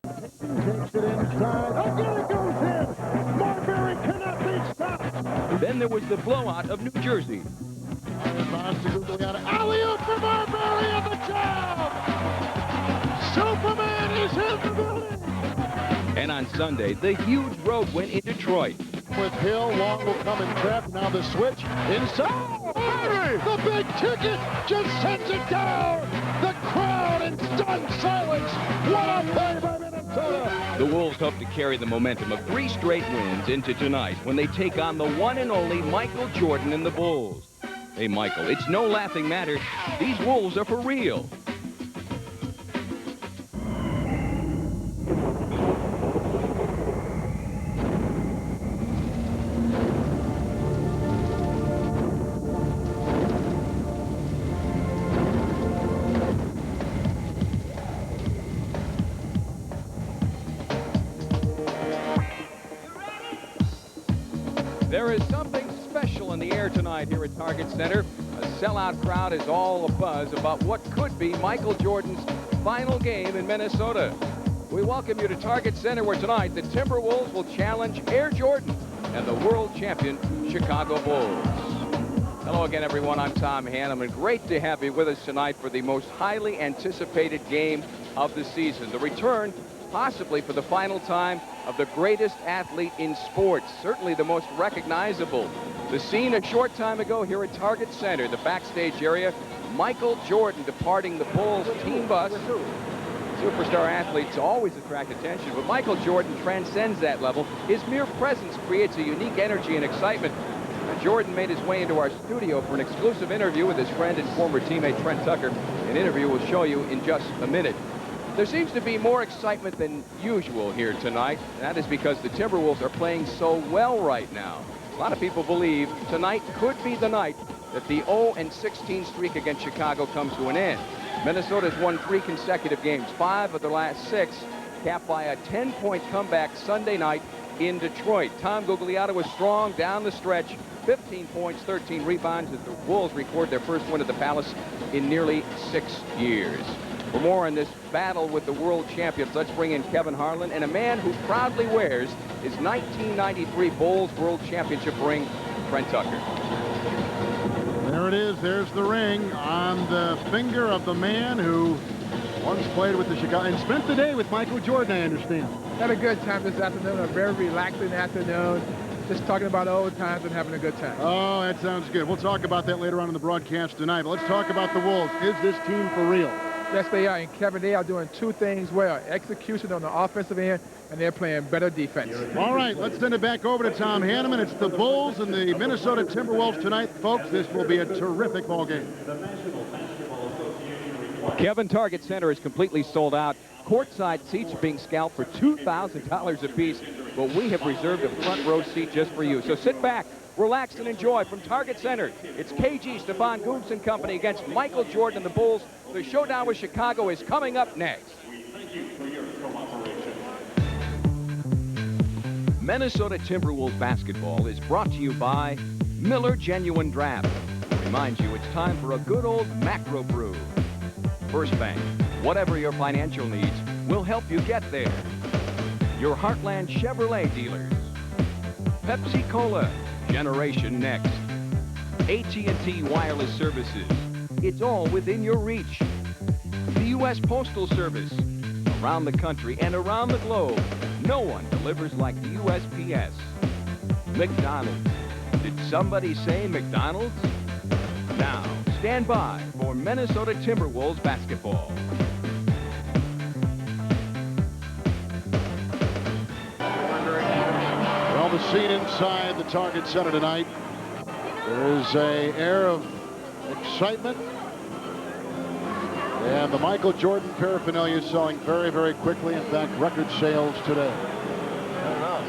Takes it inside. Again it goes in. Marbury cannot be stopped. Then there was the blowout of New Jersey. Alley-oop for Marbury and the jam! Superman is in the building! And on Sunday, the huge road win in Detroit. With Hill, Long will come in trap. Now the switch inside. Marbury, the big ticket, just sends it down. The crowd in stunned silence. What a play by Minnesota! The Wolves hope to carry the momentum of 3 straight wins into tonight when they take on the one and only Michael Jordan and the Bulls. Hey, Michael, it's no laughing matter. These Wolves are for real. There is something special in the air tonight here at Target Center. A sellout crowd is all abuzz about what could be Michael Jordan's final game in Minnesota. We welcome you to Target Center, where tonight the Timberwolves will challenge Air Jordan and the world champion Chicago Bulls. Hello again, everyone. I'm Tom Hanneman. Great to have you with us tonight for the most highly anticipated game of the season. The return, possibly for the final time, of the greatest athlete in sports, certainly the most recognizable. The scene a short time ago here at Target Center, the backstage area, Michael Jordan departing the Bulls team bus. Superstar athletes always attract attention, but Michael Jordan transcends that level. His mere presence creates a unique energy and excitement. Jordan made his way into our studio for an exclusive interview with his friend and former teammate Trent Tucker. An interview we'll show you in just a minute. There seems to be more excitement than usual here tonight. That is because the Timberwolves are playing so well right now. A lot of people believe tonight could be the night that the 0-16 streak against Chicago comes to an end. Minnesota's won 3 consecutive games, 5 of their last 6, capped by a 10-point comeback Sunday night in Detroit. Tom Gugliotta was strong down the stretch, 15 points, 13 rebounds, as the Wolves record their first win at the Palace in nearly 6 years. For more on this battle with the world champions, let's bring in Kevin Harlan and a man who proudly wears his 1993 Bulls World Championship ring, Trent Tucker. There it is. There's the ring on the finger of the man who once played with the Chicago and spent the day with Michael Jordan, I understand. Had a good time this afternoon, a very relaxing afternoon. Just talking about old times and having a good time. Oh, that sounds good. We'll talk about that later on in the broadcast tonight. But let's talk about the Wolves. Is this team for real? Yes, they are. And Kevin, they are doing 2 things well. Execution on the offensive end, and they're playing better defense. All right, let's send it back over to Tom Hanneman. It's the Bulls and the Minnesota Timberwolves tonight. Folks, this will be a terrific ball game. Kevin, Target Center is completely sold out. Courtside seats are being scalped for $2,000 apiece, but we have reserved a front row seat just for you. So sit back, relax, and enjoy from Target Center. It's KG, Stephon Goops and company against Michael Jordan and the Bulls. The showdown with Chicago is coming up next. Minnesota Timberwolves basketball is brought to you by Miller Genuine Draft. Reminds you it's time for a good old macro brew. First Bank, whatever your financial needs, will help you get there. Your Heartland Chevrolet dealers. Pepsi Cola, Generation Next. AT&T Wireless Services. It's all within your reach. The U.S. Postal Service. Around the country and around the globe, no one delivers like the USPS. McDonald's. Did somebody say McDonald's? Now, stand by for Minnesota Timberwolves basketball. Well, the scene inside the Target Center tonight, there's an air of excitement. And the Michael Jordan paraphernalia is selling very, very quickly. In fact, record sales today.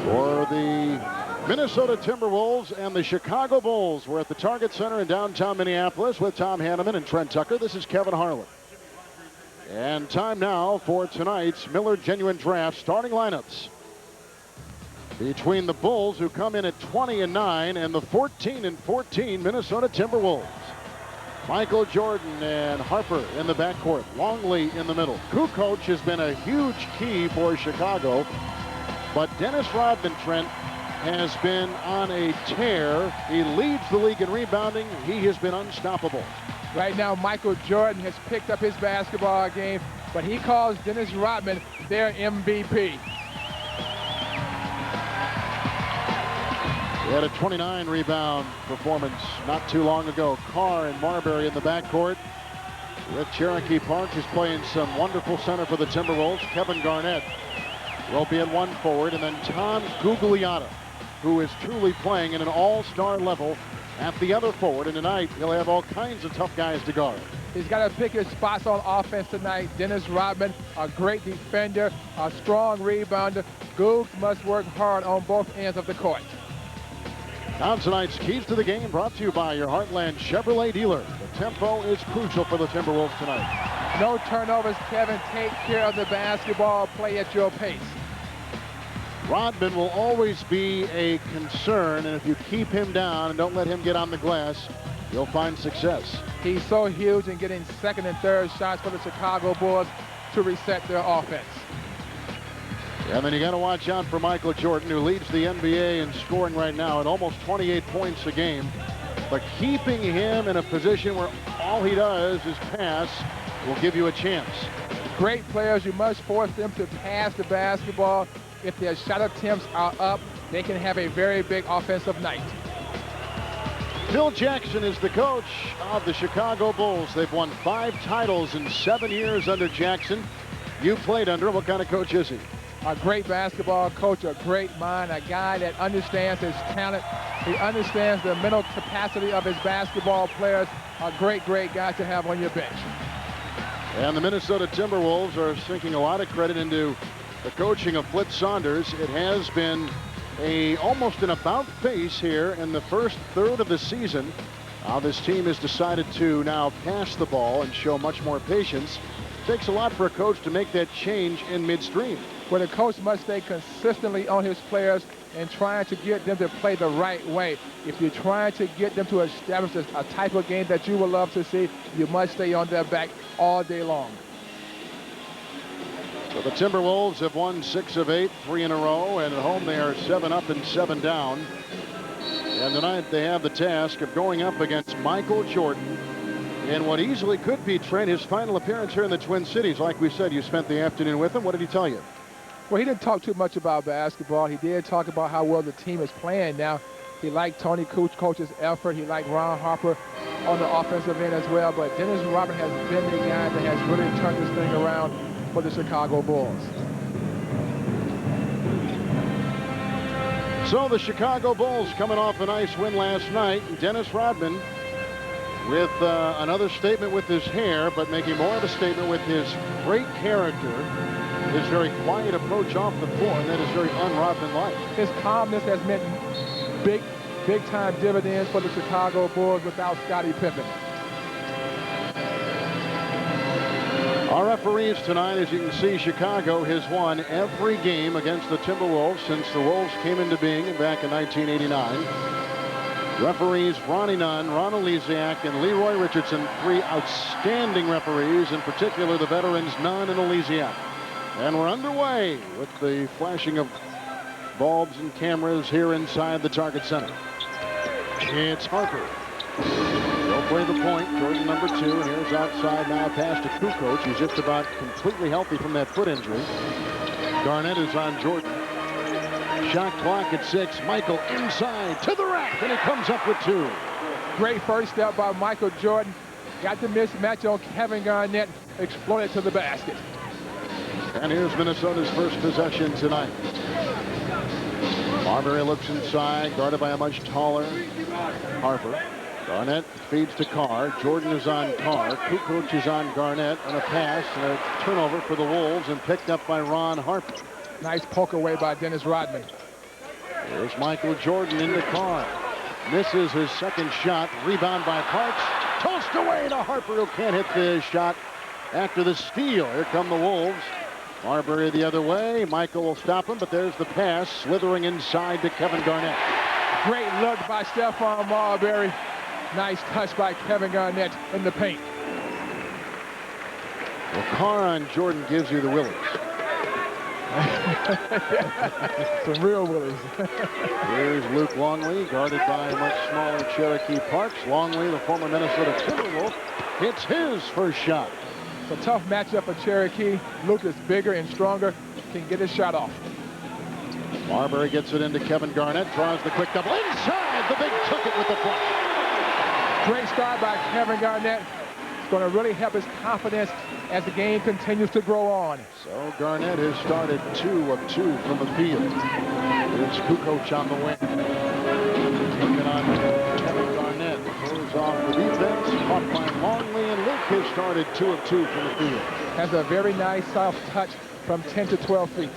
For the Minnesota Timberwolves and the Chicago Bulls, we're at the Target Center in downtown Minneapolis with Tom Hanneman and Trent Tucker. This is Kevin Harlan. And time now for tonight's Miller Genuine Draft starting lineups. Between the Bulls, who come in at 20-9, and the 14-14 Minnesota Timberwolves. Michael Jordan and Harper in the backcourt. Longley in the middle. Kukoc has been a huge key for Chicago. But Dennis Rodman, Trent, has been on a tear. He leads the league in rebounding. He has been unstoppable. Right now, Michael Jordan has picked up his basketball game, but he calls Dennis Rodman their MVP. He had a 29 rebound performance not too long ago. Carr and Marbury in the backcourt. With Cherokee Park is playing some wonderful center for the Timberwolves. Kevin Garnett will be at one forward, and then Tom Gugliotta, who is truly playing at an all-star level at the other forward. And tonight, he'll have all kinds of tough guys to guard. He's got to pick his spots on offense tonight. Dennis Rodman, a great defender, a strong rebounder. Googs must work hard on both ends of the court. Now tonight's Keys to the Game brought to you by your Heartland Chevrolet dealer. The tempo is crucial for the Timberwolves tonight. No turnovers, Kevin. Take care of the basketball. Play at your pace. Rodman will always be a concern, and if you keep him down and don't let him get on the glass, you'll find success. He's so huge in getting second and third shots for the Chicago Bulls to reset their offense. And then you got to watch out for Michael Jordan, who leads the NBA in scoring right now at almost 28 points a game. But keeping him in a position where all he does is pass will give you a chance. Great players, you must force them to pass the basketball. If their shot attempts are up, they can have a very big offensive night. Phil Jackson is the coach of the Chicago Bulls. They've won 5 titles in 7 years under Jackson. You played under him. What kind of coach is he? A great basketball coach, a great mind, a guy that understands his talent. He understands the mental capacity of his basketball players. A great, great guy to have on your bench. And the Minnesota Timberwolves are sinking a lot of credit into the coaching of Flip Saunders. It has been almost an about face here in the first third of the season. This team has decided to now pass the ball and show much more patience. It takes a lot for a coach to make that change in midstream. Well, the coach must stay consistently on his players and trying to get them to play the right way. If you're trying to get them to establish a type of game that you would love to see, you must stay on their back all day long. So the Timberwolves have won 6 of 8, 3 in a row, and at home they are 7 up and 7 down. And tonight they have the task of going up against Michael Jordan in what easily could be, Trent, his final appearance here in the Twin Cities. Like we said, you spent the afternoon with him. What did he tell you? Well, he didn't talk too much about basketball. He did talk about how well the team is playing now. He liked Tony Kukoč's effort. He liked Ron Harper on the offensive end as well. But Dennis Rodman has been the guy that has really turned this thing around for the Chicago Bulls. So the Chicago Bulls coming off a nice win last night. Dennis Rodman with another statement with his hair, but making more of a statement with his great character, his very quiet approach off the floor, and that is very un-Rodman-like. His calmness has meant big-time dividends for the Chicago Bulls without Scottie Pippen. Our referees tonight, as you can see, Chicago has won every game against the Timberwolves since the Wolves came into being back in 1989. Referees Ronnie Nunn, Ronald Lesiak, and Leroy Richardson, 3 outstanding referees, in particular the veterans Nunn and Lesiak. And we're underway with the flashing of bulbs and cameras here inside the Target Center. It's Harper. He'll play the point. Jordan number 2. And here's outside now pass to Kukoc. He's just about completely healthy from that foot injury. Garnett is on Jordan. Shot clock at 6. Michael inside to the rack. And he comes up with 2. Great first step by Michael Jordan. Got the mismatch on Kevin Garnett. Exploited to the basket. And here's Minnesota's first possession tonight. Marbury looks inside, guarded by a much taller Harper. Garnett feeds to Carr. Jordan is on Carr. Kukoc is on Garnett. And a pass and a turnover for the Wolves and picked up by Ron Harper. Nice poke away by Dennis Rodman. Here's Michael Jordan into Carr. Misses his second shot. Rebound by Parks. Tossed away to Harper, who can't hit the shot after the steal. Here come the Wolves. Marbury the other way. Michael will stop him, but there's the pass slithering inside to Kevin Garnett. Great look by Stephon Marbury. Nice touch by Kevin Garnett in the paint. Well, Carr on Jordan gives you the willies. Some real willies. Here's Luke Longley, guarded by a much smaller Cherokee Parks. Longley, the former Minnesota Timberwolf, hits his first shot. It's a tough matchup for Cherokee. Luke is bigger and stronger, can get his shot off. Marbury gets it into Kevin Garnett, draws the quick double inside. The big took it with the flush. Great start by Kevin Garnett. It's going to really help his confidence as the game continues to grow on. So Garnett has started 2 of 2 from the field. Here's Kukoc on the wing. Looking on Kevin Garnett. Throws off the defense. Caught by Longley, and Luke has started 2 of 2 from the field. Has a very nice soft touch from 10 to 12 feet.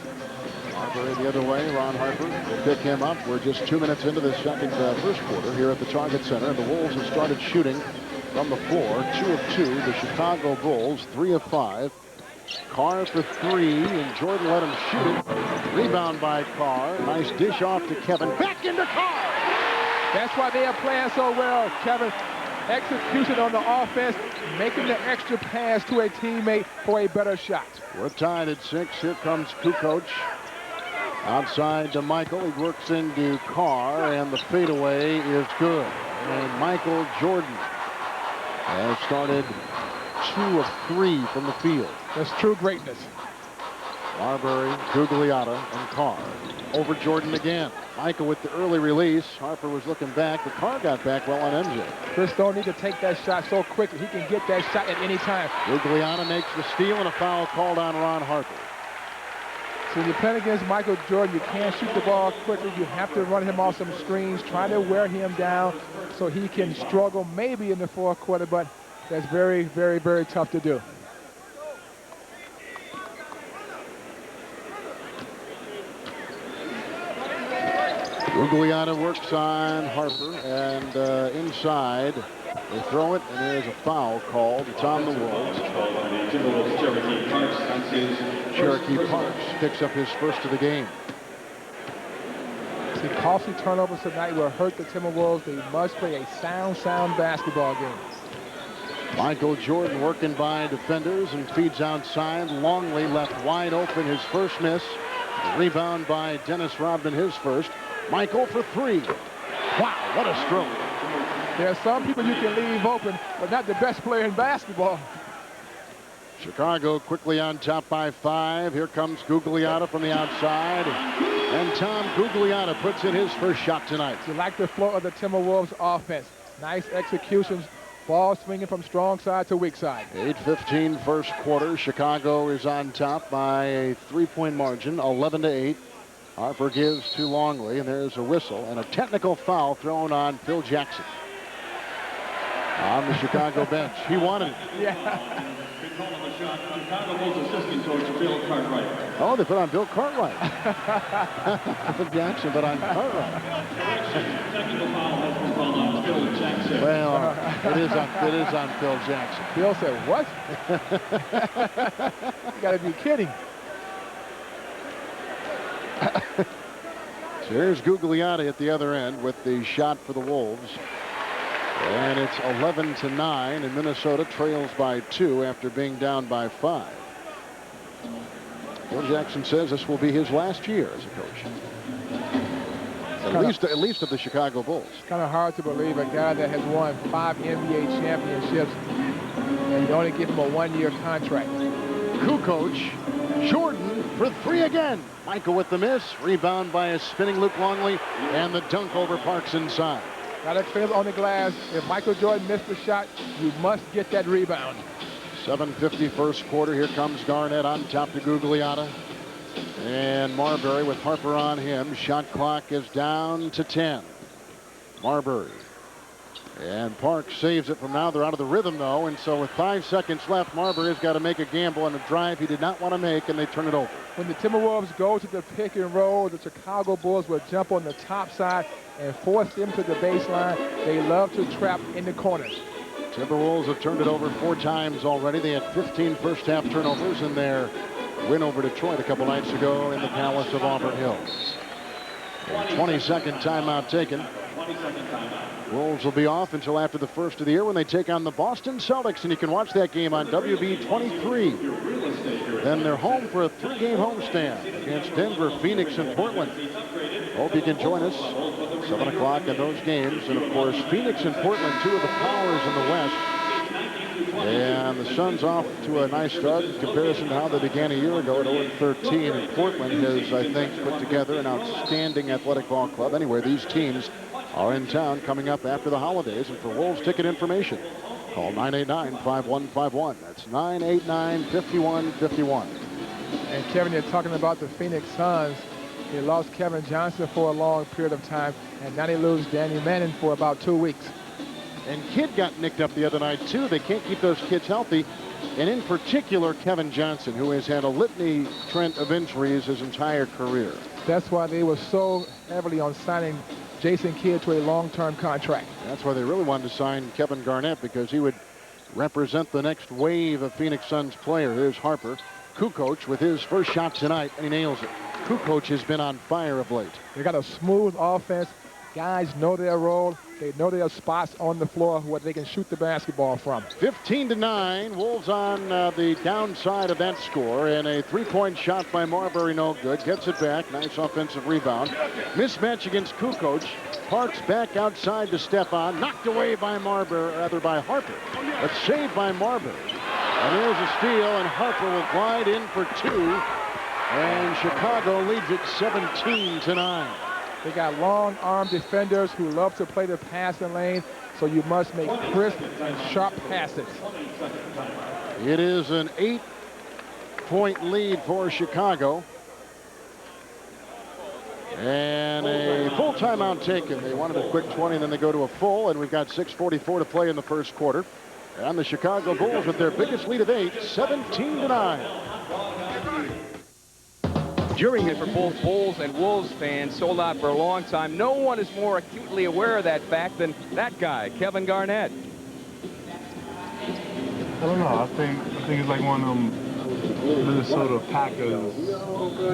Marbury the other way. Ron Harper will pick him up. We're just 2 minutes into the first quarter here at the Target Center. The Wolves have started shooting from the floor, 2 of 2. The Chicago Bulls, 3 of 5. Carr for 3, and Jordan let him shoot it. Rebound by Carr. Nice dish off to Kevin. Back into Carr. That's why they are playing so well, Kevin. Execution on the offense, making the extra pass to a teammate for a better shot. We're tied at 6. Here comes Kukoc. Outside to Michael. He works into Carr, and the fadeaway is good. And Michael Jordan has started 2 of 3 from the field. That's true greatness. Marbury, Gugliotta, and Carr. Over Jordan again. Michael with the early release. Harper was looking back, but Carr got back well on MJ. Chris don't need to take that shot so quickly. He can get that shot at any time. Gugliotta makes the steal, and a foul called on Ron Harper. So when you're playing against Michael Jordan, you can't shoot the ball quickly. You have to run him off some screens, try to wear him down so he can struggle maybe in the fourth quarter, but that's very, very, very tough to do. Gugliotta works on Harper, and inside they throw it, and there's a foul called. It's on the Wolves. Cherokee Parks picks up his first of the game. See, costly turnovers tonight will hurt the Timberwolves. They must play a sound basketball game. Michael Jordan working by defenders and feeds outside. Longley left wide open, his first miss. Rebound by Dennis Rodman, his first. Michael for 3. Wow, what a stroke. There are some people you can leave open, but not the best player in basketball. Chicago quickly on top by 5. Here comes Gugliotta from the outside. And Tom Gugliotta puts in his first shot tonight. You like the flow of the Timberwolves offense. Nice executions. Ball swinging from strong side to weak side. 8:15 first quarter. Chicago is on top by a 3-point margin, 11-8. Harper gives to Longley, and there's a whistle and a technical foul thrown on Phil Jackson on the Chicago bench. He wanted it. Yeah. Chicago Bulls assistant coach Bill Cartwright. Oh, they put on Bill Cartwright. Phil Jackson, but on Cartwright. Technical foul has been called on Phil Jackson. Well, it is on Phil Jackson. Bill said, what? You got to be kidding. So here's Gugliotta at the other end with the shot for the Wolves. And it's 11-9, and Minnesota trails by 2 after being down by 5. Phil Jackson says this will be his last year as a coach. At least of the Chicago Bulls. It's kind of hard to believe a guy that has won 5 NBA championships, and you only give him a 1-year contract. Kukoc, Jordan for 3 again. Michael with the miss. Rebound by a spinning Luke Longley, and the dunk over Parks inside. Got to clear on the glass. If Michael Jordan missed the shot, you must get that rebound. 7:50 first quarter. Here comes Garnett on top to Gugliotta. And Marbury with Harper on him. Shot clock is down to 10. Marbury. And Parks saves it from now. They're out of the rhythm, though. And so with 5 seconds left, Marbury's got to make a gamble on a drive he did not want to make, and they turn it over. When the Timberwolves go to the pick and roll, the Chicago Bulls will jump on the top side and force them to the baseline. They love to trap in the corners. Timberwolves have turned it over 4 times already. They had 15 first-half turnovers in their win over Detroit a couple nights ago in the Palace of Auburn Hills. 22nd timeout taken 20-second timeout. Wolves will be off until after the first of the year when they take on the Boston Celtics, and you can watch that game on WB 23. Then they're home for a 3-game homestand against Denver, Phoenix, and Portland. Hope you can join us 7 o'clock in those games. And of course, Phoenix and Portland, two of the powers in the West. And the Suns off to a nice start in comparison to how they began a year ago at 0-13. And Portland has, I think, put together an outstanding athletic ball club. Anyway, these teams are in town coming up after the holidays. And for Wolves ticket information, call 989-5151. That's 989-5151. And Kevin, you're talking about the Phoenix Suns. They lost Kevin Johnson for a long period of time, and now they lose Danny Manning for about 2 weeks. And Kidd got nicked up the other night, too. They can't keep those kids healthy. And in particular, Kevin Johnson, who has had a litany, Trent, of injuries his entire career. That's why they were so heavily on signing Jason Kidd to a long-term contract. That's why they really wanted to sign Kevin Garnett, because he would represent the next wave of Phoenix Suns player. Here's Harper, Kukoc, with his first shot tonight, and he nails it. Kukoc has been on fire of late. They got a smooth offense. Guys know their role. They know their spots on the floor where they can shoot the basketball from. 15-9. Wolves on the downside of that score. And a three-point shot by Marbury, no good. Gets it back. Nice offensive rebound. Mismatch against Kukoc. Parks back outside to Stefan. Knocked away by Harper. But saved by Marbury. And there's a steal, and Harper will glide in for two. And Chicago leads it 17-9. They got long-arm defenders who love to play the passing lane, so you must make crisp and sharp passes. It is an 8-point lead for Chicago. And a full timeout taken. They wanted a quick 20, and then they go to a full, and we've got 6:44 to play in the first quarter. And the Chicago Bulls with their biggest lead of 8, 17-9. During it for both Bulls and Wolves fans, sold out for a long time. No one is more acutely aware of that fact than that guy, Kevin Garnett. I don't know. I think it's like one of them Minnesota Packers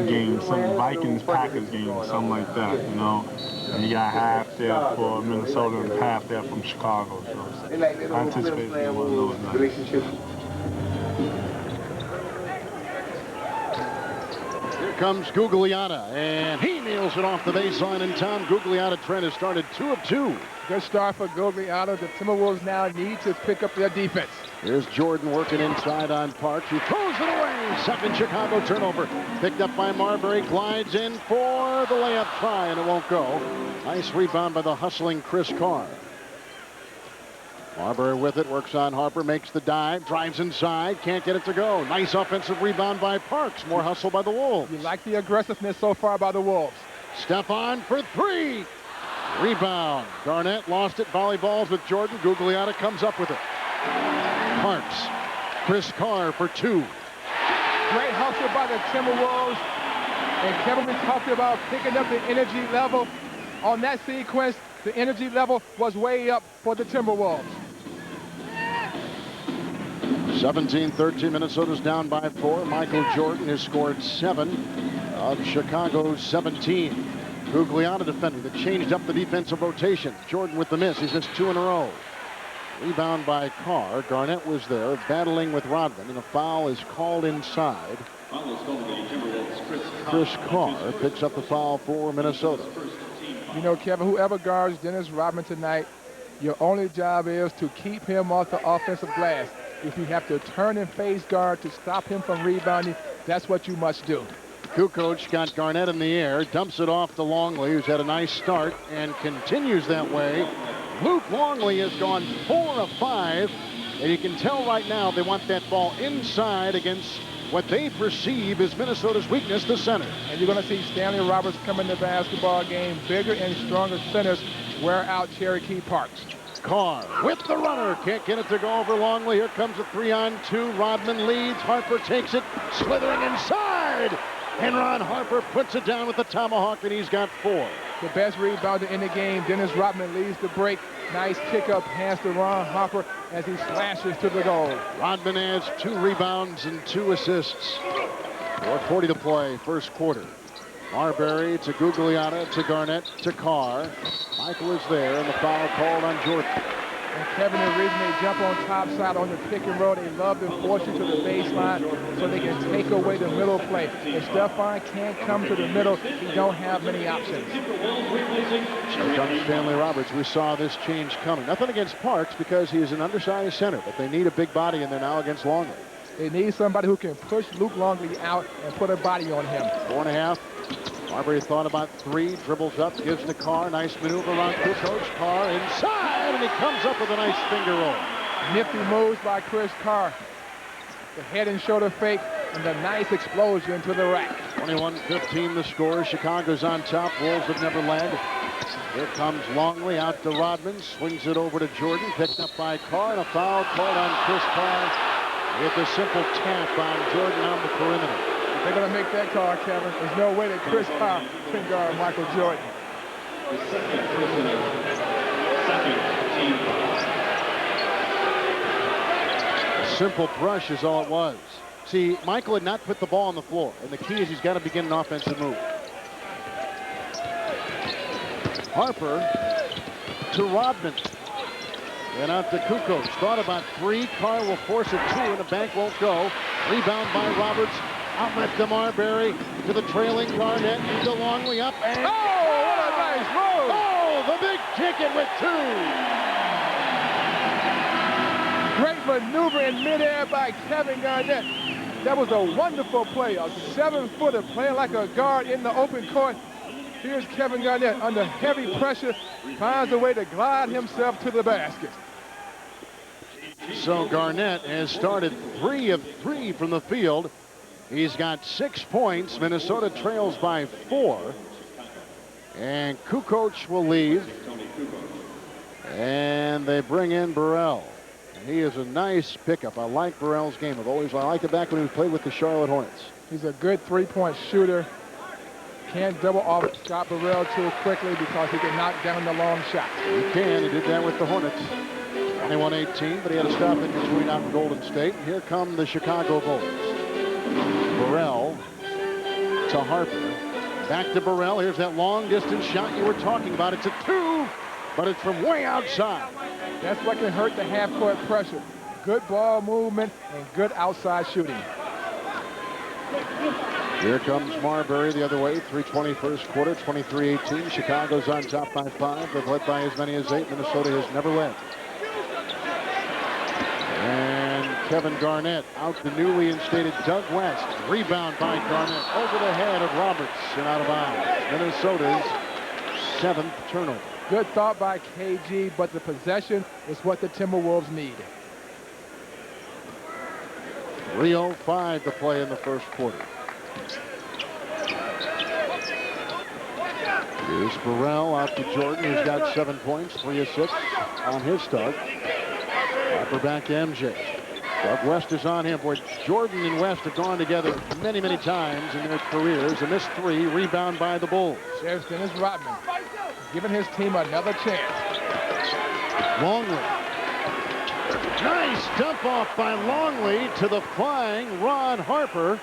games, some Vikings-Packers games, something like that, you know. And you got half there for Minnesota and half there from Chicago. So I anticipate it one of those nights. Comes Gugliotta, and he nails it off the baseline in time. Gugliotta, Trent, has started 2 of 2. Good start for Gugliotta. The Timberwolves now need to pick up their defense. Here's Jordan working inside on Parks. He throws it away. Second Chicago turnover. Picked up by Marbury. Glides in for the layup try, and it won't go. Nice rebound by the hustling Chris Carr. Marbury with it, works on Harper, makes the dive, drives inside, can't get it to go. Nice offensive rebound by Parks. More hustle by the Wolves. You like the aggressiveness so far by the Wolves. Stefan for three. Rebound. Garnett lost it. Volleyballs with Jordan. Gugliotta comes up with it. Parks. Chris Carr for two. Great hustle by the Timberwolves. And Kevin been talking about picking up the energy level. On that sequence, the energy level was way up for the Timberwolves. 17-13, Minnesota's down by 4. Michael Jordan has scored 7 of Chicago's 17. Gugliotta defending that changed up the defensive rotation. Jordan with the miss. He's missed 2 in a row. Rebound by Carr. Garnett was there battling with Rodman, and a foul is called inside. Chris Carr picks up the foul for Minnesota. You know, Kevin, whoever guards Dennis Rodman tonight, your only job is to keep him off the offensive glass. If you have to turn and face guard to stop him from rebounding, that's what you must do. Kukoc got Garnett in the air, dumps it off to Longley, who's had a nice start and continues that way. Luke Longley has gone 4 of 5, and you can tell right now they want that ball inside against what they perceive as Minnesota's weakness, the center. And you're going to see Stanley Roberts come in the basketball game. Bigger and stronger centers wear out Cherokee Parks. Carr with the runner. Can't get it to go over Longley. Here comes a 3-on-2. Rodman leads. Harper takes it, slithering inside. And Ron Harper puts it down with the tomahawk, and he's got 4. The best rebounder in the game. Dennis Rodman leads the break. Nice kick-up pass to Ron Harper as he slashes to the goal. Rodman has 2 rebounds and 2 assists. 4:40 to play, first quarter. Marbury to Gugliotta to Garnett to Carr. Michael is there, and the foul called on Jordan. And Kevin, the reason they jump on top side on the pick and roll, they love to force you to the baseline so they can take away the middle play. If Stephon can't come to the middle, he don't have many options. Here comes Stanley Roberts. We saw this change coming. Nothing against Parks because he is an undersized center, but they need a big body in there now against Longley. They need somebody who can push Luke Longley out and put a body on him. 4.5. Marbury thought about 3, dribbles up, gives to Carr. Nice maneuver around Kukoc. Carr inside, and he comes up with a nice finger roll. Nifty moves by Chris Carr. The head and shoulder fake and the nice explosion to the rack. 21-15 the score. Chicago's on top. Wolves have never led. Here comes Longley out to Rodman. Swings it over to Jordan. Picked up by Carr, and a foul called on Chris Carr with a simple tap on Jordan on the perimeter. They're going to make that call, Kevin. There's no way that Chris Carr can guard Michael Jordan. A simple brush is all it was. See, Michael had not put the ball on the floor, and the key is he's got to begin an offensive move. Harper to Rodman. And out to Kukoc. Thought about 3. Carr will force a 2, and the bank won't go. Rebound by Roberts. Outlet to Marbury, to the trailing Garnett, into Longley up, and... Oh, what a nice move! Oh, the big ticket with 2! Great maneuver in midair by Kevin Garnett. That was a wonderful play. A 7-footer playing like a guard in the open court. Here's Kevin Garnett under heavy pressure, finds a way to glide himself to the basket. So Garnett has started 3 of 3 from the field. He's got 6 points. Minnesota trails by 4. And Kukoc will leave. And they bring in Burrell. He is a nice pickup. I like Burrell's game. I liked it back when he played with the Charlotte Hornets. He's a good 3-point shooter. Can't double off Scott Burrell too quickly because he can knock down the long shot. He can. He did that with the Hornets. 21-18, but he had to stop in between out in Golden State. Here come the Chicago Bulls. Burrell to Harper. Back to Burrell. Here's that long distance shot you were talking about. It's a 2, but it's from way outside. That's what can hurt the half-court pressure. Good ball movement and good outside shooting. Here comes Marbury the other way. 3:20 first quarter, 23-18. Chicago's on top by 5. They've led by as many as 8. Minnesota has never led. And Kevin Garnett out to newly instated Doug West. Rebound by Garnett over the head of Roberts and out of bounds. Minnesota's 7th turnover. Good thought by KG, but the possession is what the Timberwolves need. 3:05 to play in the first quarter. Here's Burrell out to Jordan, who's got 7 points, 3 assists on his start. Harper back to MJ. Doug West is on him. Boy, Jordan and West have gone together many, many times in their careers. A missed 3, rebound by the Bulls. There's Dennis Rodman, giving his team another chance. Longley. Nice dump off by Longley to the flying Ron Harper,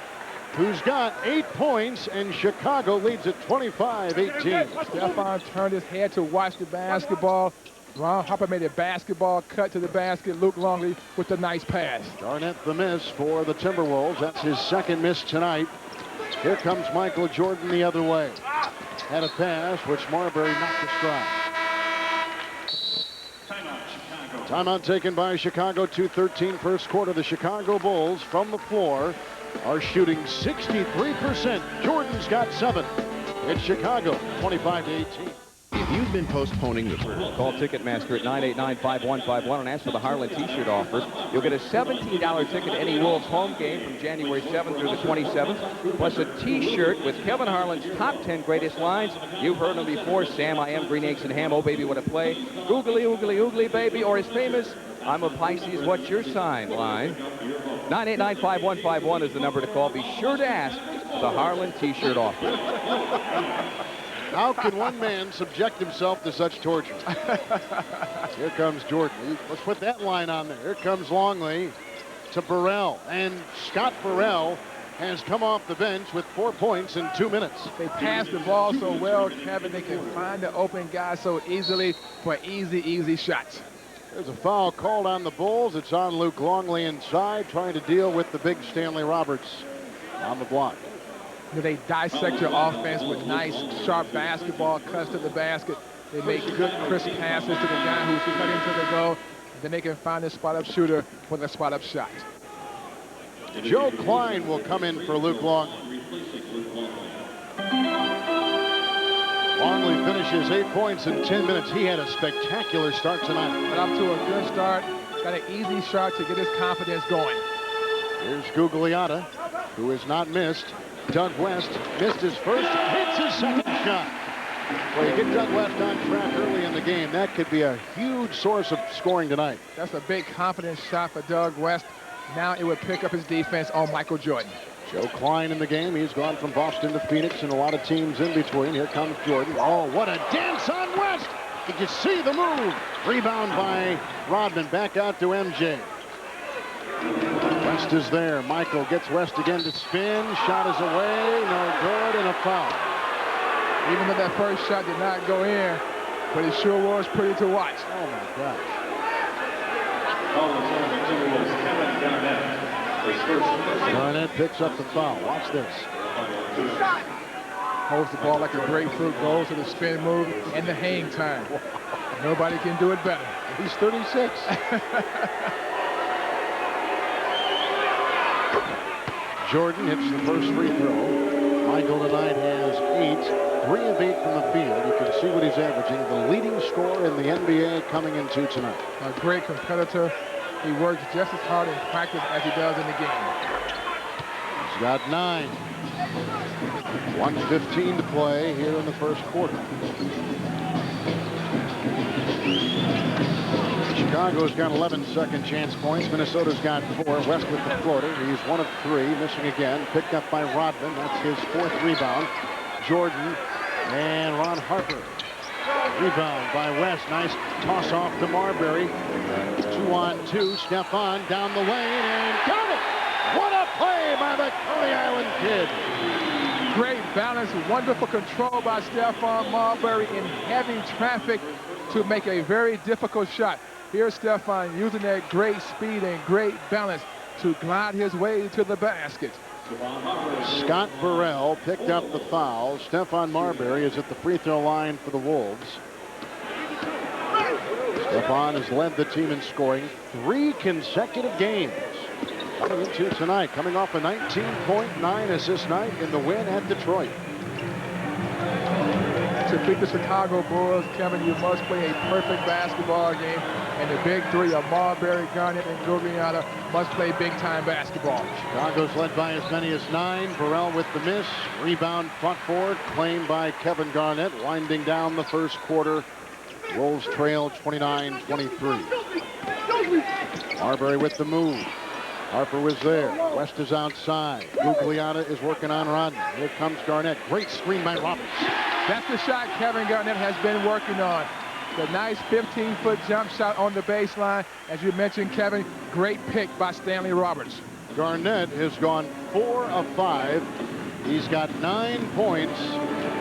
who's got 8 points, and Chicago leads at 25-18. Stephon turned his head to watch the basketball. Ron Harper made a basketball cut to the basket. Luke Longley with a nice pass. Garnett the miss for the Timberwolves. That's his 2nd miss tonight. Here comes Michael Jordan the other way. Had a pass, which Marbury knocked aside. Timeout taken by Chicago. 2:13 first quarter. The Chicago Bulls from the floor are shooting 63%. Jordan's got 7. It's Chicago, 25-18. If you've been postponing the call Ticketmaster at 989-5151 and ask for the Harlan t-shirt offer. You'll get a $17 ticket to any Wolves home game from January 7th through the 27th, plus a t-shirt with Kevin Harlan's top 10 greatest lines. You've heard them before. Sam, I am, green eggs and ham, oh baby, what a play. Oogly, oogly, oogly, baby, or his famous, I'm a Pisces, what's your sign line. 989-5151 is the number to call. Be sure to ask for the Harlan t-shirt offer. How can one man subject himself to such torture? Here comes Jordan. Let's put that line on there. Here comes Longley to Burrell. And Scott Burrell has come off the bench with 4 points in 2 minutes. They pass the ball so well, Kevin. They can find the open guy so easily for easy shots. There's a foul called on the Bulls. It's on Luke Longley inside, trying to deal with the big Stanley Roberts on the block. They dissect your offense with nice, sharp basketball cuts to the basket. They make good, crisp passes to the guy who's cutting to the goal. Then they can find a spot-up shooter with a spot-up shot. Joe Klein will come in for Luke Longley. Longley finishes 8 points in 10 minutes. He had a spectacular start tonight. Got off to a good start. Got an easy shot to get his confidence going. Here's Gugliotta, who has not missed. Doug West missed his first, hits his second shot. Well, you get Doug West on track early in the game. That could be a huge source of scoring tonight. That's a big confidence shot for Doug West. Now it would pick up his defense on Michael Jordan. Joe Klein in the game. He's gone from Boston to Phoenix and a lot of teams in between. Here comes Jordan. Oh, what a dance on West. Did you see the move? Rebound by Rodman. Back out to MJ. West is there. Michael gets West again to spin. Shot is away. No good, and a foul. Even though that first shot did not go in, but it sure was pretty to watch. Oh, my gosh. Garnett picks up the foul. Watch this. Holds the ball like a grapefruit, goes to the spin move and the hang time. Nobody can do it better. He's 36. Jordan hits the first free throw. Michael tonight has 8, 3 of 8 from the field. You can see what he's averaging. The leading scorer in the NBA coming into tonight. A great competitor. He works just as hard in practice as he does in the game. He's got 9. 1:15 to play here in the first quarter. Chicago's got 11 second chance points. Minnesota's got 4. West with the floater. He's 1 of 3, missing again. Picked up by Rodman. That's his 4th rebound. Jordan and Ron Harper. Rebound by West. Nice toss off to Marbury. 2-on-2. Stephon down the lane and got it. What a play by the Coney Island kid. Great balance, wonderful control by Stephon Marbury in heavy traffic to make a very difficult shot. Here's Stephon using that great speed and great balance to glide his way to the basket. Scott Burrell picked up the foul. Stephon Marbury is at the free throw line for the Wolves. Stephon has led the team in scoring 3 consecutive games. Coming into tonight, coming off a 19.9 assist night in the win at Detroit. To beat the Chicago Bulls, Kevin, you must play a perfect basketball game. And the big three of Marbury, Garnett, and Gugliotta must play big-time basketball. Chicago's led by as many as 9. Burrell with the miss. Rebound front forward, claimed by Kevin Garnett. Winding down the first quarter. Wolves trail 29-23. Marbury with the move. Harper was there. West is outside. Gugliotta is working on Rodman. Here comes Garnett. Great screen by Roberts. That's the shot Kevin Garnett has been working on. The nice 15-foot jump shot on the baseline. As you mentioned, Kevin, great pick by Stanley Roberts. Garnett has gone 4 of 5. He's got 9 points,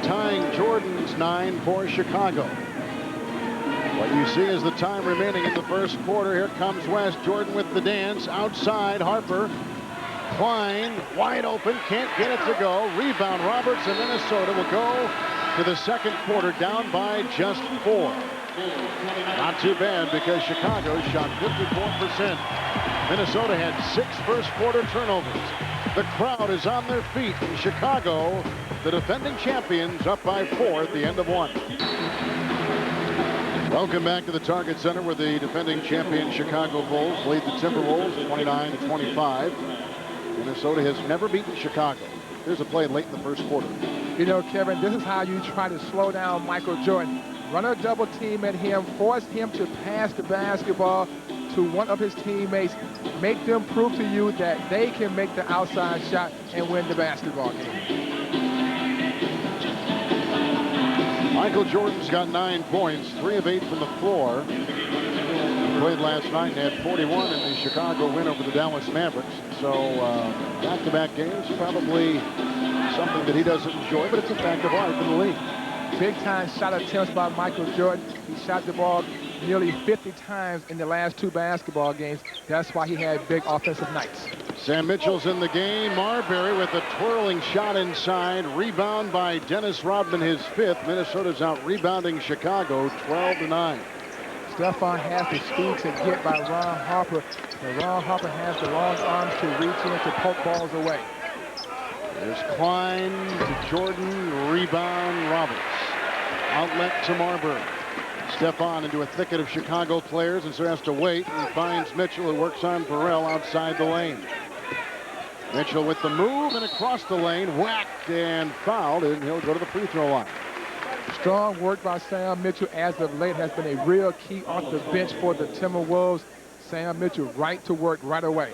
tying Jordan's 9 for Chicago. What you see is the time remaining in the first quarter. Here comes West. Jordan with the dance. Outside, Harper. Klein, wide open. Can't get it to go. Rebound, Roberts, and Minnesota will go to the second quarter down by just 4. Not too bad because Chicago shot 54%. Minnesota had 6 first quarter turnovers. The crowd is on their feet in Chicago. The defending champions up by 4 at the end of 1. Welcome back to the Target Center where the defending champion Chicago Bulls lead the Timberwolves 29-25. Minnesota has never beaten Chicago. Here's a play late in the first quarter. You know, Kevin, this is how you try to slow down Michael Jordan. Run a double team at him, force him to pass the basketball to one of his teammates, make them prove to you that they can make the outside shot and win the basketball game. Michael Jordan's got 9 points, 3 of 8 from the floor. He played last night and had 41 in the Chicago win over the Dallas Mavericks. So back-to-back games, probably something that he doesn't enjoy, but it's a fact of life in the league. Big-time shot attempts by Michael Jordan. He shot the ball nearly 50 times in the last 2 basketball games. That's why he had big offensive nights. Sam Mitchell's in the game. Marbury with a twirling shot inside. Rebound by Dennis Rodman, his 5th. Minnesota's out rebounding Chicago 12-9. Stephon has the speed to get by Ron Harper, but Ron Harper has the long arms to reach in to poke balls away. There's Klein to Jordan, rebound Roberts. Outlet to Marbury. Stephon into a thicket of Chicago players, and so has to wait, and finds Mitchell, who works on Burrell outside the lane. Mitchell with the move and across the lane, whacked and fouled, and he'll go to the free throw line. Strong work by Sam Mitchell as of late has been a real key off the bench for the Timberwolves. Sam Mitchell right to work right away.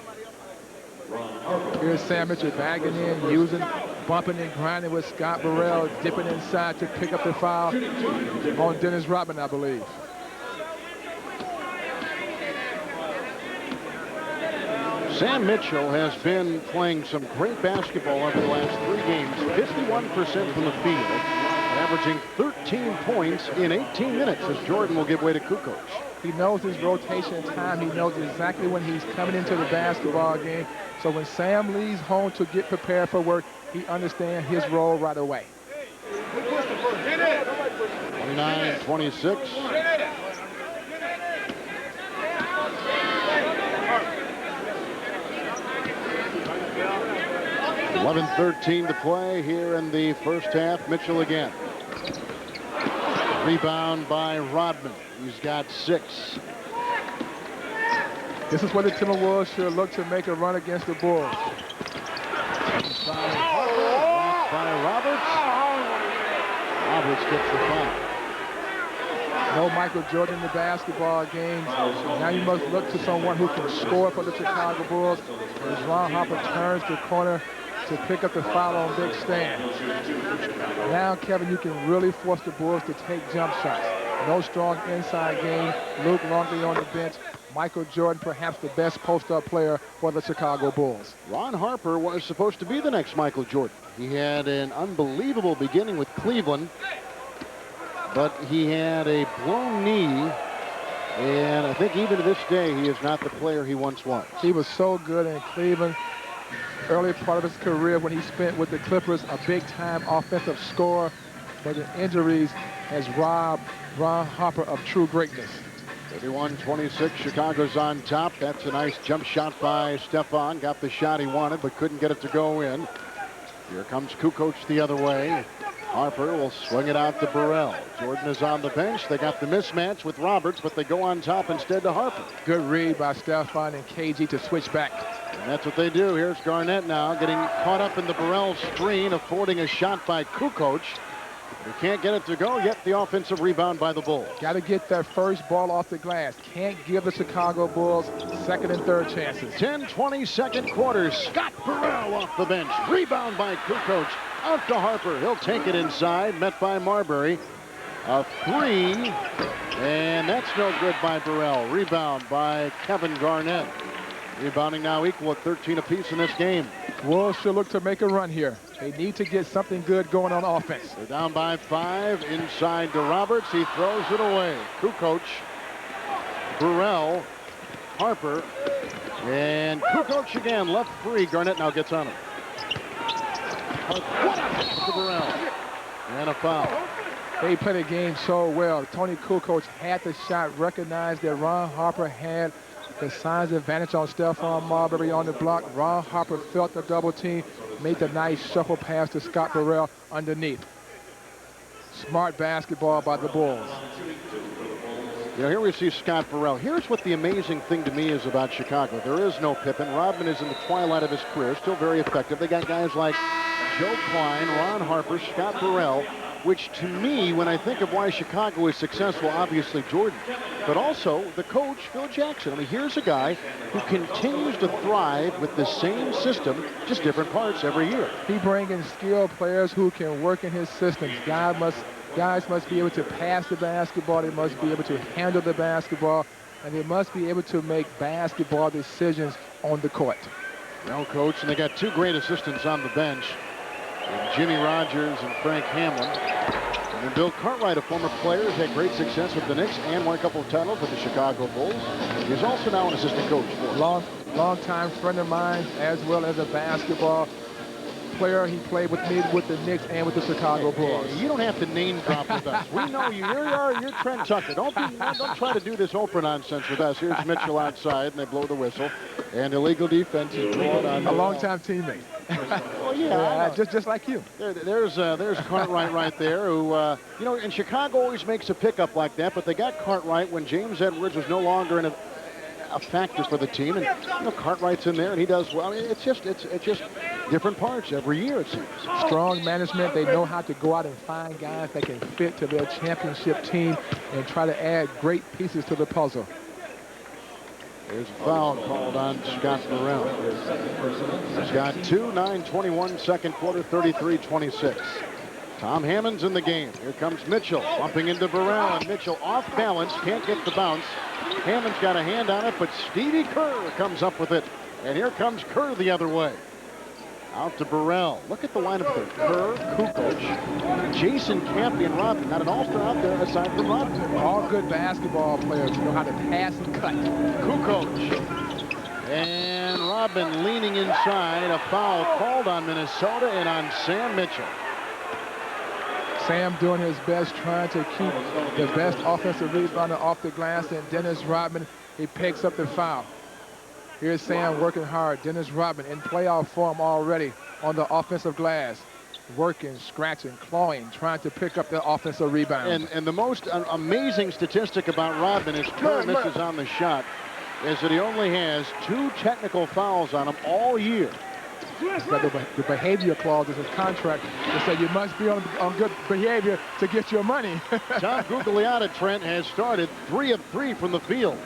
Here's Sam Mitchell bagging in, using, bumping and grinding with Scott Burrell, dipping inside to pick up the foul on Dennis Rodman, I believe. Sam Mitchell has been playing some great basketball over the last 3 games, 51% from the field, averaging 13 points in 18 minutes as Jordan will give way to Kukoc. He knows his rotation time. He knows exactly when he's coming into the basketball game. So when Sam leaves home to get prepared for work, he understands his role right away. 29-26. 11:13 to play here in the first half. Mitchell again. Rebound by Rodman. He's got 6. This is where the Timberwolves should look to make a run against the Bulls. By Roberts. Roberts gets the foul. No Michael Jordan in the basketball games. Now you must look to someone who can score for the Chicago Bulls. As Ron Harper turns the corner to pick up the foul on Big Stan. Now, Kevin, you can really force the Bulls to take jump shots. No strong inside game. Luke Longley on the bench. Michael Jordan, perhaps the best post-up player for the Chicago Bulls. Ron Harper was supposed to be the next Michael Jordan. He had an unbelievable beginning with Cleveland, but he had a blown knee, and I think even to this day, he is not the player he once was. He was so good in Cleveland. Early part of his career when he spent with the Clippers, a big-time offensive scorer, but the injuries has robbed Ron Harper of true greatness. 31-26, Chicago's on top. That's a nice jump shot by Stephon. Got the shot he wanted, but couldn't get it to go in. Here comes Kukoc the other way. Harper will swing it out to Burrell. Jordan is on the bench. They got the mismatch with Roberts, but they go on top instead to Harper. Good read by Stephon and KG to switch back. And that's what they do. Here's Garnett now getting caught up in the Burrell screen, affording a shot by Kukoc. He can't get it to go, yet the offensive rebound by the Bulls. Got to get that first ball off the glass. Can't give the Chicago Bulls second and third chances. 10-20 second quarter. Scott Burrell off the bench. Rebound by Kukoc. Out to Harper. He'll take it inside. Met by Marbury. A 3. And that's no good by Burrell. Rebound by Kevin Garnett. Rebounding now equal at 13 apiece in this game. Wolves should look to make a run here. They need to get something good going on offense. They're down by 5. Inside to Roberts. He throws it away. Kukoc, Burrell, Harper, and Kukoc again. Left free. Garnett now gets on him. To Burrell. And a foul. They played the game so well. Tony Kukoc had the shot, recognized that Ron Harper had the size advantage on Stephon Marbury on the block. Ron Harper felt the double team, made the nice shuffle pass to Scott Burrell underneath. Smart basketball by the Bulls. You know, here we see Scott Burrell. Here's what the amazing thing to me is about Chicago. There is no Pippen. Rodman is in the twilight of his career, still very effective. They got guys like Joe Klein, Ron Harper, Scott Burrell, which to me, when I think of why Chicago is successful, obviously Jordan, but also the coach, Phil Jackson. I mean, here's a guy who continues to thrive with the same system, just different parts every year. He brings in skilled players who can work in his systems. Guys must be able to pass the basketball. They must be able to handle the basketball, and they must be able to make basketball decisions on the court. Well coached, and they got two great assistants on the bench, Jimmy Rogers and Frank Hamlin. And then Bill Cartwright, a former player, has had great success with the Knicks and won a couple of titles with the Chicago Bulls. He's also now an assistant coach for us. Long-time friend of mine, as well as a basketball player. He played with me with the Knicks and with the Chicago Bulls. You don't have to name drop with us. We know you. You're Trent Tucker. Don't try to do this Oprah nonsense with us. Here's Mitchell outside, and they blow the whistle. And illegal defense is drawn on. A long-time teammate. Well, yeah, just like you. There's Cartwright right there, who you know, and Chicago always makes a pickup like that, but they got Cartwright when James Edwards was no longer in a factor for the team, and you know, Cartwright's in there and he does well. I mean, it's just different parts every year, it seems. Strong management. They know how to go out and find guys that can fit to their championship team and try to add great pieces to the puzzle. There's a foul called on Scott Burrell. He's got 9:21 second quarter, 33-26. Tom Hammond's in the game. Here comes Mitchell, bumping into Burrell, and Mitchell off balance, can't get the bounce. Hammond's got a hand on it, but Stevie Kerr comes up with it. And here comes Kerr the other way. Out to Burrell. Look at the lineup there. Kerr, Kukoc, Jason Campy, and Robin. Not an all-star out there aside from Robin. All good basketball players who know how to pass and cut. Kukoc. And Robin leaning inside. A foul called on Minnesota and on Sam Mitchell. Sam doing his best, trying to keep the best offensive rebounder off the glass, and Dennis Rodman, he picks up the foul. Here's Sam working hard. Dennis Rodman in playoff form already on the offensive glass. Working, scratching, clawing, trying to pick up the offensive rebound. And the most amazing statistic about Rodman is Kerr misses on the shot, is that he only has 2 technical fouls on him all year. But the behavior clause in his contract to say you must be on good behavior to get your money. Tom Gugliotta, Trent, has started 3 of 3 from the field.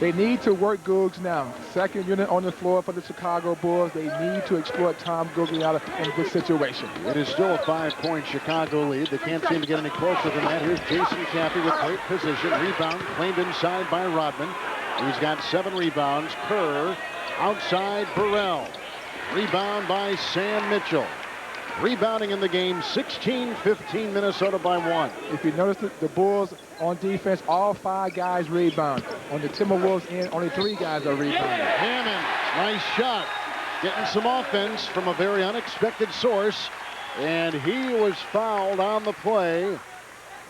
They need to work Googs now. Second unit on the floor for the Chicago Bulls. They need to exploit Tom Gugliotta in this situation. It is still a 5-point Chicago lead. They can't seem to get any closer than that. Here's Jason Campy with great position. Rebound claimed inside by Rodman. He's got 7 rebounds. Kerr outside Burrell. Rebound by Sam Mitchell. Rebounding in the game, 16-15, Minnesota by 1. If you notice the Bulls on defense, all 5 guys rebound. On the Timberwolves end, only 3 guys are rebounding. Hammond, nice shot. Getting some offense from a very unexpected source. And he was fouled on the play.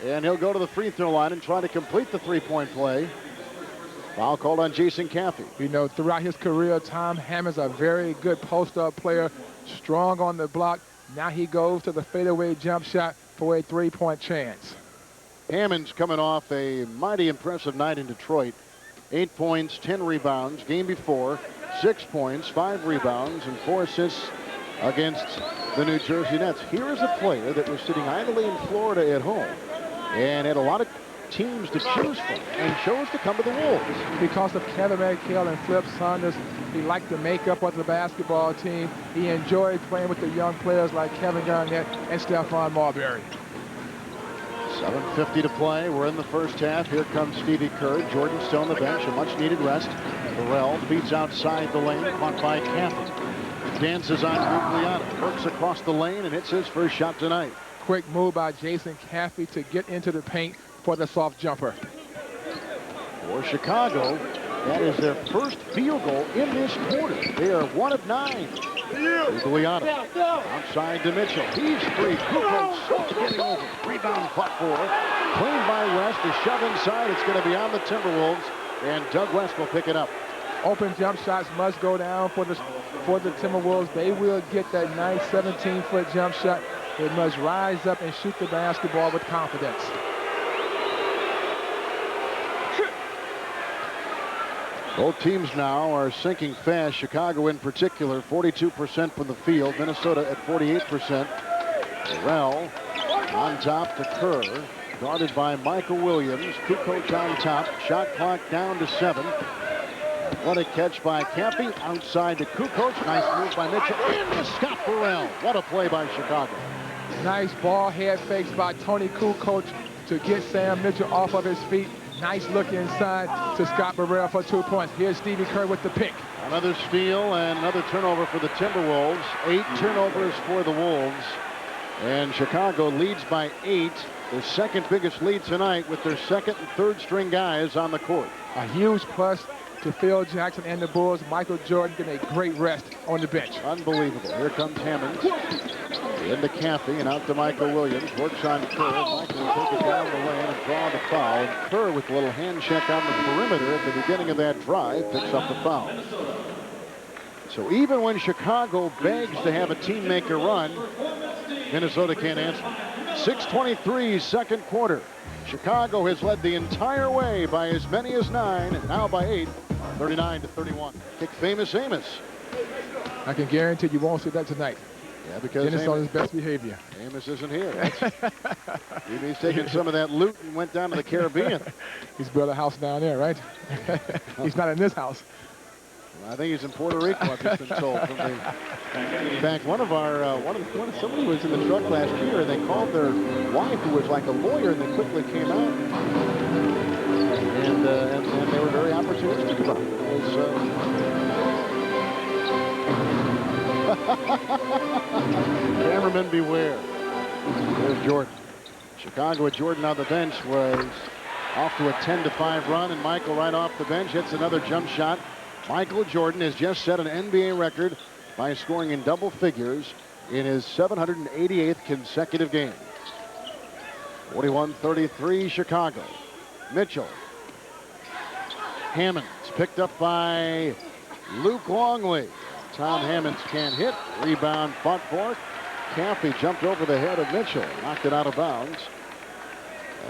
And he'll go to the free throw line and try to complete the 3-point play. Foul called on Jason Campy. You know, throughout his career, Tom Hammond's a very good post-up player, strong on the block. Now he goes to the fadeaway jump shot for a 3-point chance. Hammond's coming off a mighty impressive night in Detroit. 8 points, 10 rebounds. Game before, 6 points, 5 rebounds, and 4 assists against the New Jersey Nets. Here is a player that was sitting idly in Florida at home and had a lot of teams to choose from and chose to come to the Wolves. Because of Kevin McHale and Flip Saunders, he liked the makeup of the basketball team. He enjoyed playing with the young players like Kevin Garnett and Stephon Marbury. 7:50 to play. We're in the first half. Here comes Stevie Kerr. Jordan still on the bench. A much-needed rest. Burrell feeds outside the lane, caught by Campbell. Dances on Gugliotta. Works across the lane and hits his first shot tonight. Quick move by Jason Caffey to get into the paint for the soft jumper. For Chicago, that is their first field goal in this quarter. They are 1 of 9. Gugliotta outside to Mitchell. He's free. Kukoc getting over. Rebound fought for. Cleaned by West. A shove inside. It's going to be on the Timberwolves, and Doug West will pick it up. Open jump shots must go down for the Timberwolves. They will get that nice 17-foot jump shot. They must rise up and shoot the basketball with confidence. Both teams now are sinking fast. Chicago in particular, 42% from the field. Minnesota at 48%. Burrell on top to Kerr. Guarded by Michael Williams. Kukoc on top. Shot clock down to 7. What a catch by Campy. Outside to Kukoc. Nice move by Mitchell. Into Scott Burrell. What a play by Chicago. Nice ball head fakes by Tony Kukoc to get Sam Mitchell off of his feet. Nice look inside to Scott Burrell for 2 points. Here's Stevie Kerr with the pick. Another steal and another turnover for the Timberwolves. 8 turnovers for the Wolves. And Chicago leads by 8. Their second biggest lead tonight with their second and third string guys on the court. A huge plus to Phil Jackson and the Bulls. Michael Jordan getting a great rest on the bench. Unbelievable. Here comes Hammonds. Into Caffey and out to Michael Williams. Works on Kerr. Michael will take it down the lane and draw the foul. And Kerr with a little hand check on the perimeter at the beginning of that drive picks up the foul. So even when Chicago begs to have a team make a run, Minnesota can't answer. 6:23 second quarter. Chicago has led the entire way by as many as 9, and now by 8, 39-31. Kick famous Amos. I can guarantee you won't see that tonight. Yeah, because Dennis on his best behavior. Amos isn't here. He's taking some of that loot and went down to the Caribbean. He's built a house down there, right? He's not in this house. I think he's in Puerto Rico, I've just been told. In fact, somebody was in the truck last year, and they called their wife, who was like a lawyer, and they quickly came out. And they were very opportunistic about it. Cameramen beware. There's Jordan. Chicago with Jordan on the bench was off to a 10-5 run, and Michael right off the bench hits another jump shot. Michael Jordan has just set an NBA record by scoring in double figures in his 788th consecutive game. 41-33 Chicago. Mitchell. Hammonds picked up by Luke Longley. Tom Hammonds can't hit. Rebound fought for. Caffey jumped over the head of Mitchell. Knocked it out of bounds.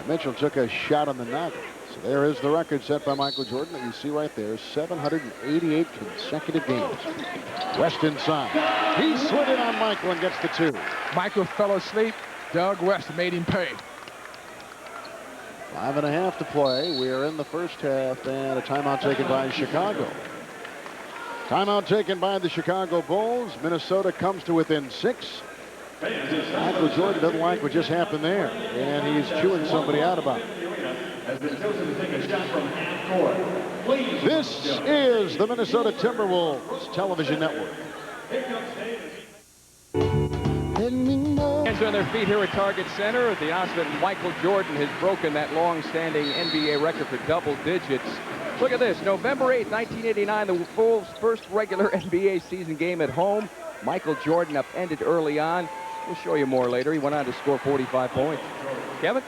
Mitchell took a shot on the noggin. So there is the record set by Michael Jordan that you see right there. 788 consecutive games. West inside. He slid in on Michael and gets the 2. Michael fell asleep. Doug West made him pay. 5.5 to play. We are in the first half, and a timeout taken by Chicago. Timeout taken by the Chicago Bulls. Minnesota comes to within 6. Michael Jordan doesn't like what just happened there, and he's chewing somebody out about it. This is the Minnesota Timberwolves television network. Hands on their feet here at Target Center. The announcement, Michael Jordan has broken that long-standing NBA record for double digits. Look at this. November 8, 1989, the Wolves' first regular NBA season game at home. Michael Jordan upended early on. We'll show you more later. He went on to score 45 points. Kevin?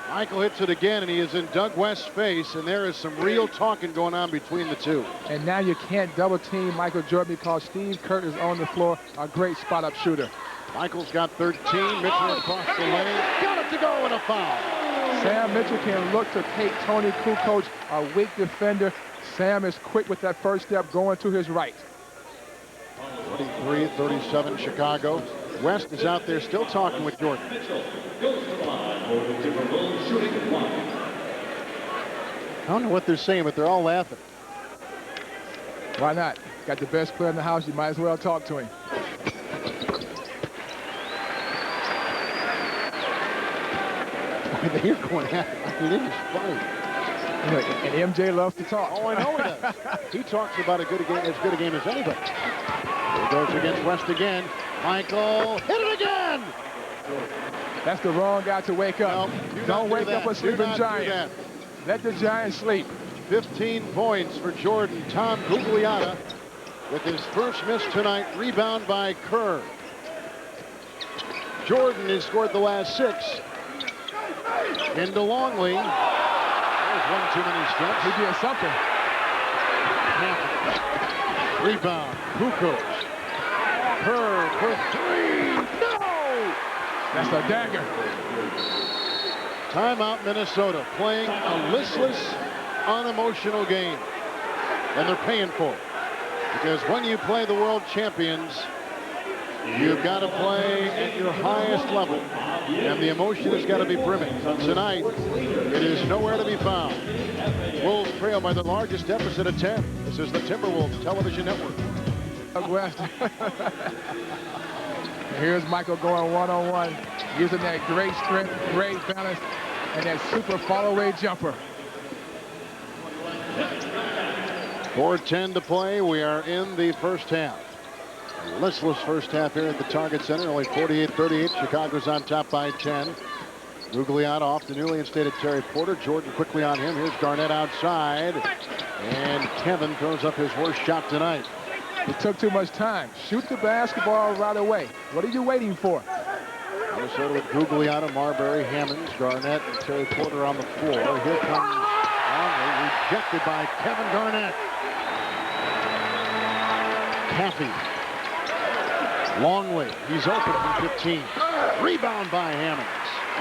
Michael hits it again, and he is in Doug West's face, and there is some real talking going on between the two. And now you can't double team Michael Jordan because Steve Kerr is on the floor, a great spot-up shooter. Michael's got 13. Mitchell across the lane. Got it to go and a foul. Sam Mitchell can look to take Tony Kukoc, a weak defender. Sam is quick with that first step going to his right. 43-37 Chicago. West is out there still talking with Jordan. I don't know what they're saying, but they're all laughing. Why not? Got the best player in the house. You might as well talk to him. They're going at it. I mean, it is funny. You know, and MJ loves to talk. Oh, I know he does. He talks about as good a game as anybody. Here goes against West again. Michael hit it again. That's the wrong guy to wake up. No, don't wake up a sleeping giant. Let the giant sleep. 15 points for Jordan. Tom Gugliotta with his first miss tonight. Rebound by Kerr. Jordan has scored the last 6. Into Longley. There's one too many steps. He did something. Rebound. Kukoc. Kerr for 3. No! That's a dagger. Timeout Minnesota playing a listless, unemotional game. And they're paying for it. Because when you play the world champions, you've got to play at your highest level. And the emotion has got to be brimming. Tonight, it is nowhere to be found. Wolves trail by the largest deficit of 10. This is the Timberwolves television network. West. Here's Michael going one-on-one, using that great strength, great balance, and that super fall-away jumper. 4:10 to play. We are in the first half. A listless first half here at the Target Center. Only 48-38. Chicago's on top by 10. Gugliotta off the newly instated Terry Porter. Jordan quickly on him. Here's Garnett outside. And Kevin throws up his worst shot tonight. It took too much time. Shoot the basketball right away. What are you waiting for? Minnesota with Gugliotta, Marbury, Hammonds, Garnett, and Terry Porter on the floor. Here comes Longley, rejected by Kevin Garnett. Caffey. Longley, he's open from 15. Rebound by Hammonds.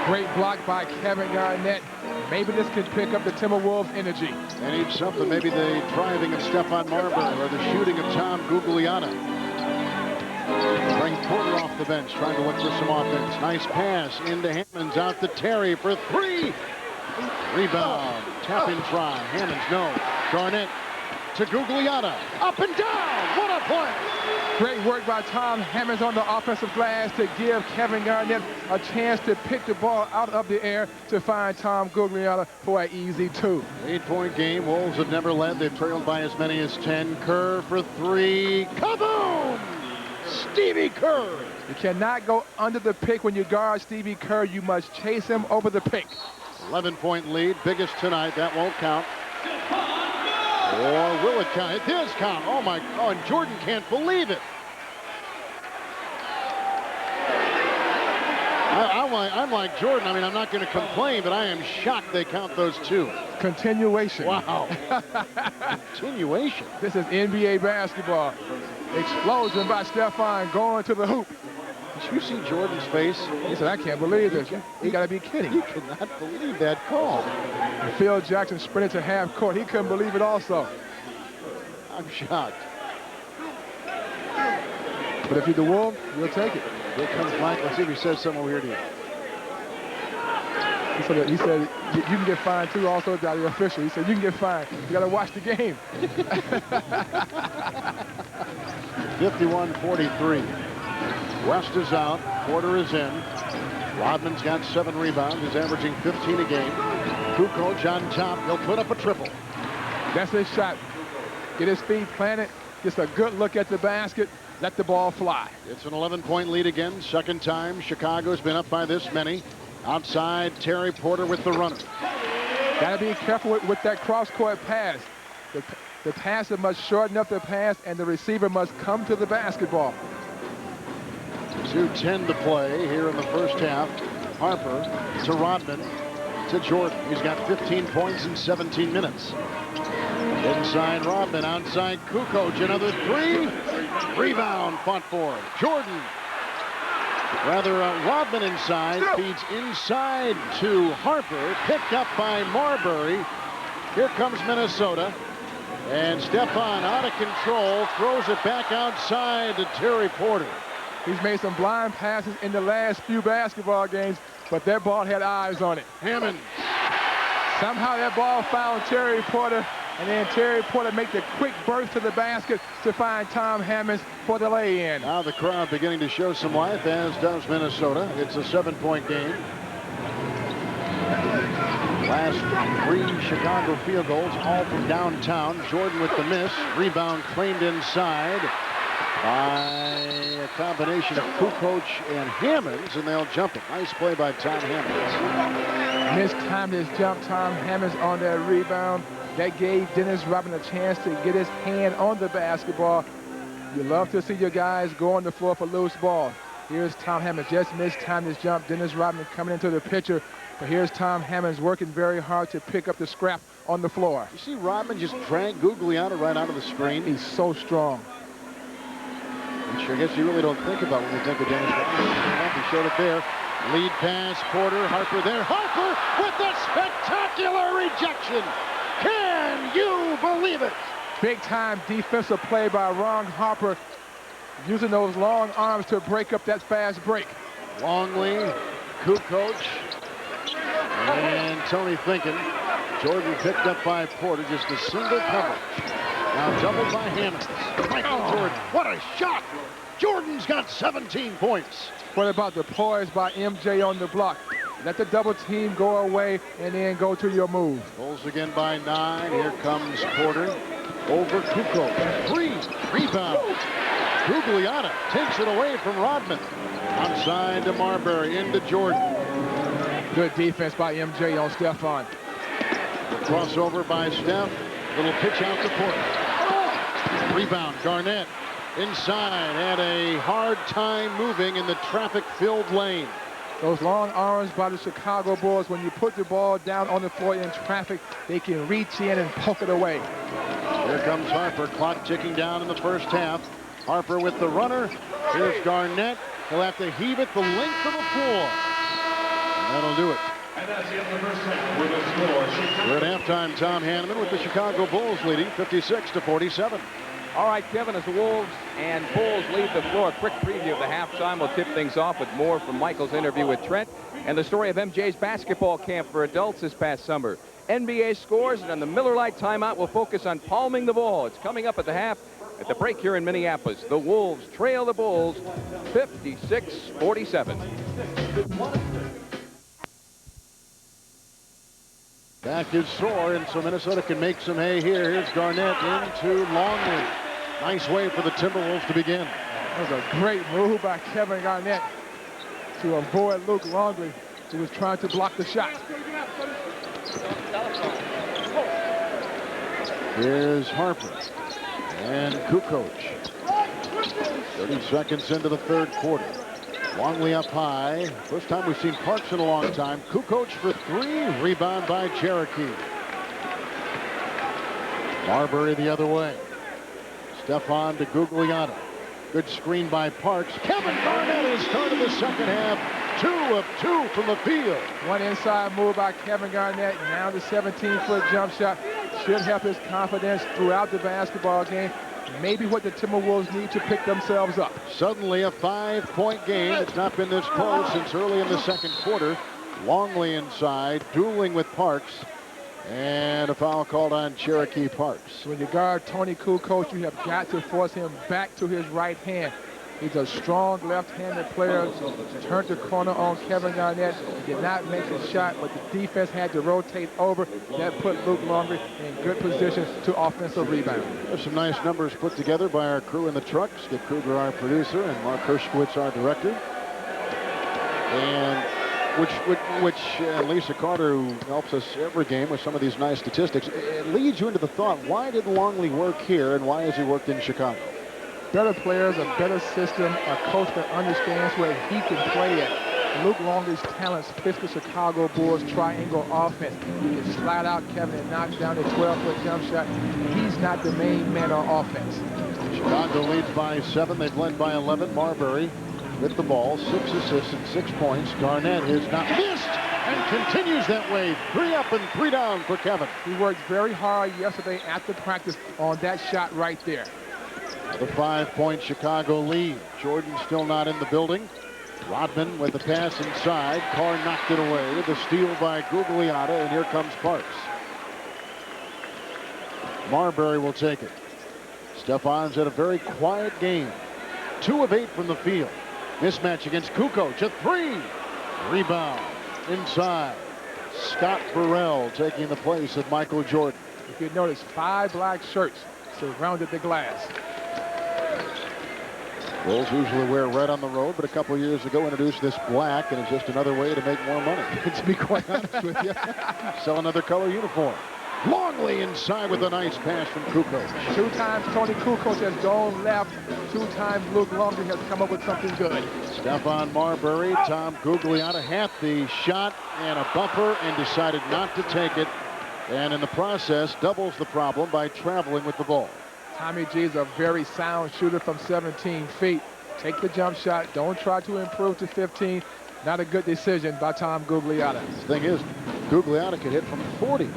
Great block by Kevin Garnett. Maybe this could pick up the Timberwolves' energy. They need something. Maybe the driving of Stephon Marbury or the shooting of Tom Gugliotta. Bring Porter off the bench, trying to look for some offense. Nice pass into Hammonds, out to Terry for 3. Rebound, tap-in try. Hammonds, no. Garnett to Gugliotta. Up and down. What a play. Great work by Tom Hammonds on the offensive glass to give Kevin Garnett a chance to pick the ball out of the air to find Tom Gugliotta for an easy 2. 8-point game. Wolves have never led. They've trailed by as many as 10. Kerr for 3. Kaboom! Stevie Kerr. You cannot go under the pick when you guard Stevie Kerr. You must chase him over the pick. 11-point lead. Biggest tonight. That won't count. Or will it count? It does count. Oh, my. Oh, and Jordan can't believe it. I'm like Jordan. I mean, I'm not going to complain, but I am shocked they count those 2. Continuation. Wow. Continuation. This is NBA basketball. Explosion by Stephon going to the hoop. Did you see Jordan's face? He said, I can't believe this. You got to be kidding. You cannot believe that call. And Phil Jackson sprinted to half court. He couldn't believe it also. I'm shocked. But if you're the Wolves, you'll take it. Here comes Mike. Let's see if he says something over here to you. He said you can get fined too also, the official. He said you can get fined. You got to watch the game. 51-43. West is out. Porter is in. Rodman's got 7 rebounds. He's averaging 15 a game. Kukoc on top. He'll put up a triple. That's his shot. Get his feet planted. Gets a good look at the basket. Let the ball fly. It's an 11-point lead again. Second time Chicago's been up by this many. Outside, Terry Porter with the runner. Got to be careful with that cross-court pass. The passer must shorten up the pass, and the receiver must come to the basketball. 2:10 to play here in the first half. Harper to Rodman to Jordan. He's got 15 points in 17 minutes. Inside Rodman, outside Kukoc, another 3. Rebound fought for. Jordan. Rodman inside, feeds inside to Harper, picked up by Marbury. Here comes Minnesota. And Stephon out of control, throws it back outside to Terry Porter. He's made some blind passes in the last few basketball games, but that ball had eyes on it. Hammond. Somehow that ball found Terry Porter, and then Terry Porter made the quick burst to the basket to find Tom Hammonds for the lay-in. Now the crowd beginning to show some life, as does Minnesota. It's a 7-point game. Last 3 Chicago field goals, all from downtown. Jordan with the miss. Rebound claimed inside by a combination of Kukoc and Hammonds, and they'll jump it. Nice play by Tom Hammonds. Mistimed his jump. Tom Hammonds on that rebound. That gave Dennis Rodman a chance to get his hand on the basketball. You love to see your guys go on the floor for loose ball. Here's Tom Hammonds, just mistimed his jump. Dennis Rodman coming into the picture. But here's Tom Hammonds working very hard to pick up the scrap on the floor. You see Rodman just drag Gugliotta right out of the screen. He's so strong. Which I guess you really don't think about when you think of Dennis Rodman. He showed it there. Lead pass, Porter, Harper there. Harper with the spectacular rejection. Can you believe it? Big-time defensive play by Ron Harper, using those long arms to break up that fast break. Longley, Kukoc, and Tony Finken. Jordan picked up by Porter, just a single coverage. Now doubled by Hammonds. Michael Jordan, what a shot! Jordan's got 17 points. What about the poise by MJ on the block? Let the double team go away and then go to your move. Bulls again by 9. Here comes Porter. Over Kukoc. 3. Rebound. Gugliotta takes it away from Rodman. Outside to Marbury. Into Jordan. Good defense by MJ on Stephon. Crossover by Steph. Little pitch out to Porter. Rebound. Garnett. Inside. Had a hard time moving in the traffic-filled lane. Those long arms by the Chicago Bulls, when you put the ball down on the floor in traffic, they can reach in and poke it away. Here comes Harper. Clock ticking down in the first half. Harper with the runner. Here's Garnett. He'll have to heave it the length of the floor. And that'll do it. And that's the end of the first half with a score. We're at halftime. Tom Hanneman with the Chicago Bulls leading 56-47. All right, Kevin, as the Wolves and Bulls leave the floor, a quick preview of the halftime. We'll tip things off with more from Michael's interview with Trent and the story of MJ's basketball camp for adults this past summer. NBA scores, and on the Miller Lite timeout, we'll focus on palming the ball. It's coming up at the half. At the break here in Minneapolis, the Wolves trail the Bulls 56-47. Back is sore, and so Minnesota can make some hay here. Here's Garnett into Longley. Nice way for the Timberwolves to begin. That was a great move by Kevin Garnett to avoid Luke Longley, who was trying to block the shot. Here's Harper and Kukoc. 30 seconds into the third quarter. Longley up high. First time we've seen Parks in a long time. Kukoc for 3. Rebound by Cherokee. Marbury the other way. Stephon to Gugliotta. Good screen by Parks. Kevin Garnett has started the second half. 2 of 2 from the field. One inside move by Kevin Garnett. Now the 17-foot jump shot should help his confidence throughout the basketball game. Maybe what the Timberwolves need to pick themselves up. Suddenly a 5-point game. It's not been this close since early in the second quarter. Longley inside, dueling with Parks. And a foul called on Cherokee Parks. When you guard Tony Kukoc, you have got to force him back to his right hand. He's a strong left-handed player. Turned the corner on Kevin Garnett. He did not make a shot, but the defense had to rotate over. That put Luke Longley in good position to offensive rebound. There's some nice numbers put together by our crew in the truck. Skip Kruger, our producer, and Mark Hershkowitz, our director. And which Lisa Carter, who helps us every game with some of these nice statistics, it leads you into the thought, why did Longley work here and why has he worked in Chicago? Better players, a better system, a coach that understands where he can play at. Luke Longley's talents fits the Chicago Bulls triangle offense. He can slide out Kevin and knock down a 12-foot jump shot. He's not the main man on offense. Chicago leads by 7. They've led by 11. Marbury with the ball, 6 assists and 6 points. Garnett has not missed and continues that way. 3 up and 3 down for Kevin. He worked very hard yesterday after practice on that shot right there. The 5-point Chicago lead. Jordan still not in the building. Rodman with the pass inside. Carr knocked it away. The steal by Gugliotta, and here comes Parks. Marbury will take it. Stephon's had a very quiet game. 2 of 8 from the field. Mismatch against Kukoc. A 3. Rebound inside. Scott Burrell taking the place of Michael Jordan. If you notice, 5 black shirts surrounded the glass. Bulls usually wear red on the road, but a couple years ago introduced this black, and it's just another way to make more money. To be quite honest with you. Sell another color uniform. Longley inside with a nice pass from Kukoc. 2 times Tony Kukoc has gone left. 2 times Luke Longley has come up with something good. Stephon Marbury, Tom Gugliotta had the shot and a bumper and decided not to take it. And in the process, doubles the problem by traveling with the ball. Tommy G is a very sound shooter from 17 feet. Take the jump shot. Don't try to improve to 15. Not a good decision by Tom Gugliotta. The thing is, Gugliotta could hit from 40.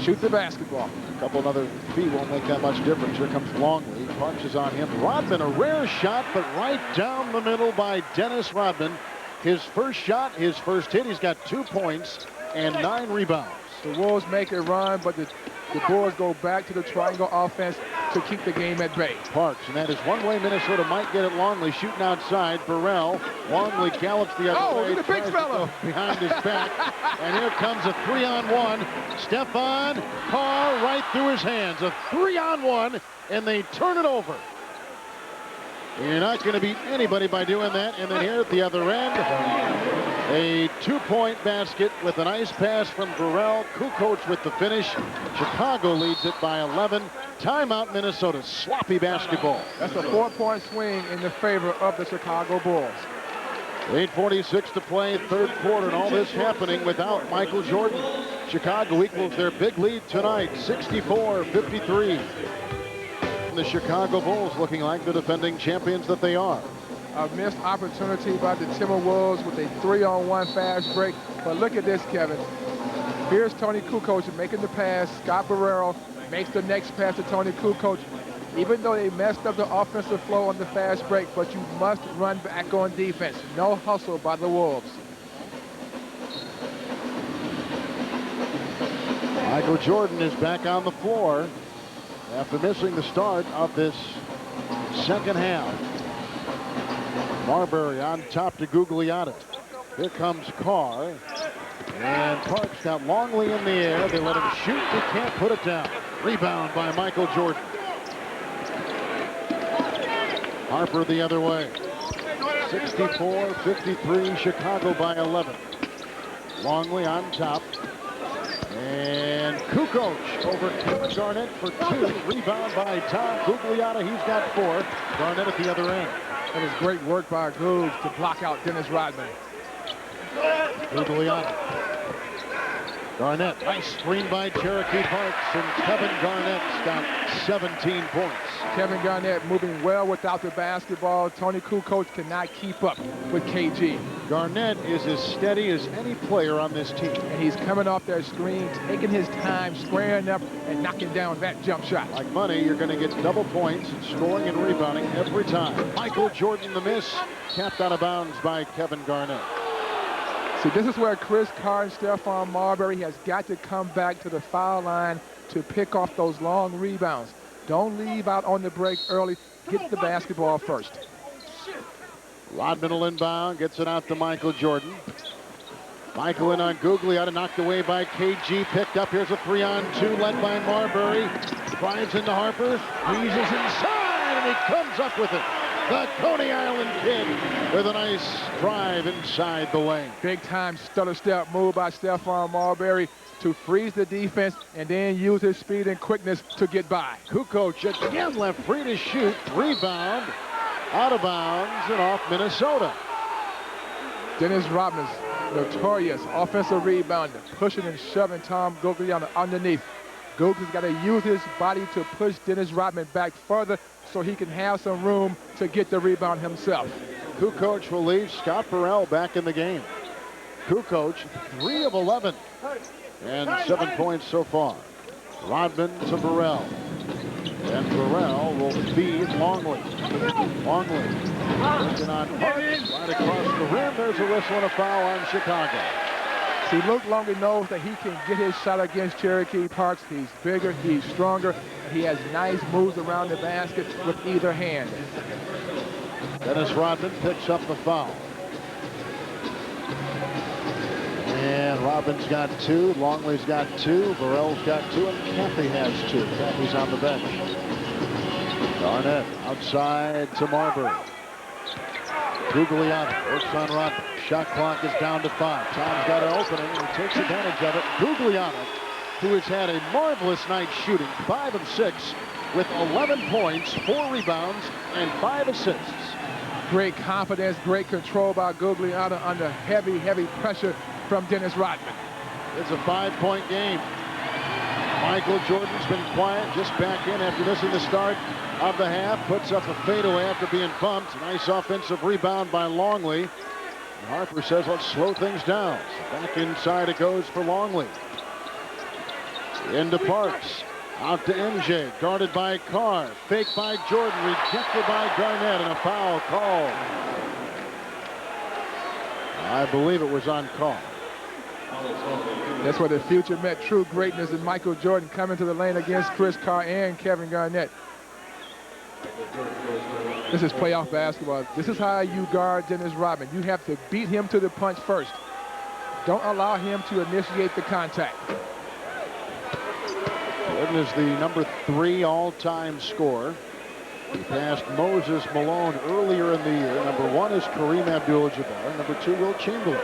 Shoot the basketball. A couple another feet won't make that much difference. Here comes Longley. Parks is on him. Rodman, a rare shot, but right down the middle by Dennis Rodman. His first shot, his first hit. He's got 2 points and 9 rebounds. The Wolves make a run, but the Bulls go back to the triangle offense. to keep the game at bay. Parks, and that is one way Minnesota might get it. Longley shooting outside. Burrell. Longley gallops the other way. The big fella. Behind his back. And here comes a 3-on-1. Stephon Carr right through his hands. A 3-on-1, and they turn it over. You're not going to beat anybody by doing that. And then here at the other end, a 2-point basket with a nice pass from Burrell. Kukoc with the finish. Chicago leads it by 11. Timeout, Minnesota. Sloppy basketball. That's a 4-point swing in the favor of the Chicago Bulls. 8:46 to play, third quarter, and all this happening without Michael Jordan. Chicago equals their big lead tonight, 64-53. The Chicago Bulls looking like the defending champions that they are. A missed opportunity by the Timberwolves with a 3-on-1 fast break. But look at this, Kevin. Here's Tony Kukoc making the pass. Scott Barrero makes the next pass to Tony Kukoc. Even though they messed up the offensive flow on the fast break, but you must run back on defense. No hustle by the Wolves. Michael Jordan is back on the floor after missing the start of this second half. Marbury on top to Gugliotta. Here comes Carr. And Parks got Longley in the air. They let him shoot. He can't put it down. Rebound by Michael Jordan. Harper the other way. 64-53, Chicago by 11. Longley on top. And Kukoc over Kevin Garnett for 2. Rebound by Tom Gugliotta. He's got 4. Garnett at the other end. That is great work by Googs to block out Dennis Rodman. Gugliotta. Garnett, nice screen by Cherokee Parks, and Kevin Garnett's got 17 points. Kevin Garnett moving well without the basketball. Tony Kukoc cannot keep up with KG. Garnett is as steady as any player on this team. And he's coming off that screen, taking his time, squaring up, and knocking down that jump shot. Like money, you're going to get double points, scoring and rebounding every time. Michael Jordan the miss, capped out of bounds by Kevin Garnett. See, this is where Chris Carr and Stephon Marbury has got to come back to the foul line to pick off those long rebounds. Don't leave out on the break early. Get the basketball first. Rodman will inbound, gets it out to Michael Jordan. Michael in on Gugliotta, knocked away by KG, picked up. Here's a 3-on-2 led by Marbury. Drives into Harper, squeezes inside, and he comes up with it. The Coney Island Kid with a nice drive inside the lane. Big time stutter step move by Stephon Marbury to freeze the defense and then use his speed and quickness to get by. Kukoc again left free to shoot. Rebound out of bounds and off Minnesota. Dennis Rodman's notorious offensive rebounder, pushing and shoving Tom Gugliotta underneath. Goog has got to use his body to push Dennis Rodman back further so he can have some room to get the rebound himself. Kukoc will leave. Scott Burrell back in the game. Kukoc, 3 of 11 and 7 points so far. Rodman to Burrell. And Burrell will feed Longley. Longley working on Parks right across the rim. There's a whistle and a foul on Chicago. See, Luke Longley knows that he can get his shot against Cherokee Parks. He's bigger, he's stronger, he has nice moves around the basket with either hand. Dennis Rodman picks up the foul. And Rodman's got 2, Longley's got 2, Burrell's got 2, and Caffey has 2. Caffey's on the bench. Garnett outside to Marbury. Gugliotta works on Rodman. Shot clock is down to 5. Tom's got an opening, and he takes advantage of it. Gugliotta, who has had a marvelous night shooting, 5 of 6, with 11 points, 4 rebounds, and 5 assists. Great confidence, great control by Gugliotta under heavy, heavy pressure from Dennis Rodman. It's a 5-point game. Michael Jordan's been quiet, just back in after missing the start of the half. Puts up a fadeaway after being bumped. Nice offensive rebound by Longley. And Harper says, let's slow things down. So back inside it goes for Longley. Into Parks. Out to MJ. Guarded by Carr. Fake by Jordan. Rejected by Garnett. And a foul called. I believe it was on Carr. That's where the future met true greatness, and Michael Jordan coming to the lane against Chris Carr and Kevin Garnett. This is playoff basketball. This is how you guard Dennis Rodman. You have to beat him to the punch first. Don't allow him to initiate the contact. Jordan is the #3 all-time scorer. He passed Moses Malone earlier in the year. #1 is Kareem Abdul-Jabbar. #2, Wilt Chamberlain.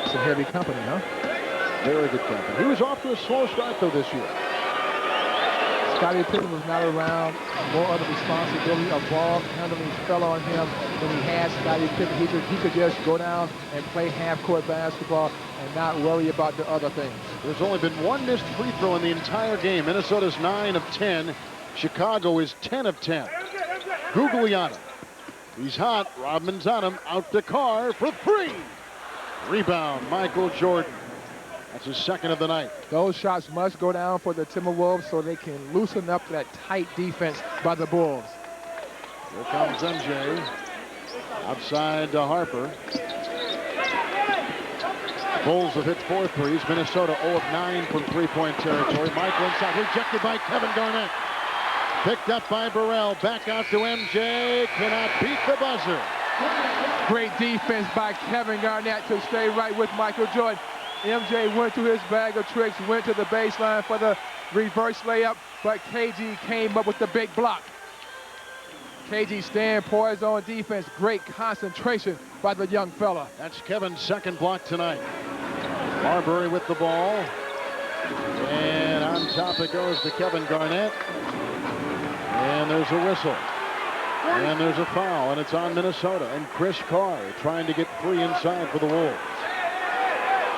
Some heavy company, huh? Very good company. He was off to a slow start, though, this year. Scottie Pippen was not around. More of the responsibility of ball handling fell on him when he had Scottie Pippen. He could just go down and play half-court basketball and not worry about the other things. There's only been one missed free throw in the entire game. Minnesota's 9 of 10. Chicago is 10 of 10. Gugliotta. He's hot. Rodman's on him. Out to Carr for 3. Rebound, Michael Jordan. That's his second of the night. Those shots must go down for the Timberwolves so they can loosen up that tight defense by the Bulls. Here comes MJ. Outside to Harper. Bulls have hit 4 threes. Minnesota 0 of 9 from three-point territory. Michael inside. Rejected by Kevin Garnett. Picked up by Burrell. Back out to MJ. Cannot beat the buzzer. Great defense by Kevin Garnett to stay right with Michael Jordan. MJ went to his bag of tricks, went to the baseline for the reverse layup, but KG came up with the big block. KG staying poised on defense. Great concentration by the young fella. That's Kevin's second block tonight. Marbury with the ball. And on top it goes to Kevin Garnett. And there's a whistle. And there's a foul, and it's on Minnesota. And Chris Carr trying to get free inside for the Wolves.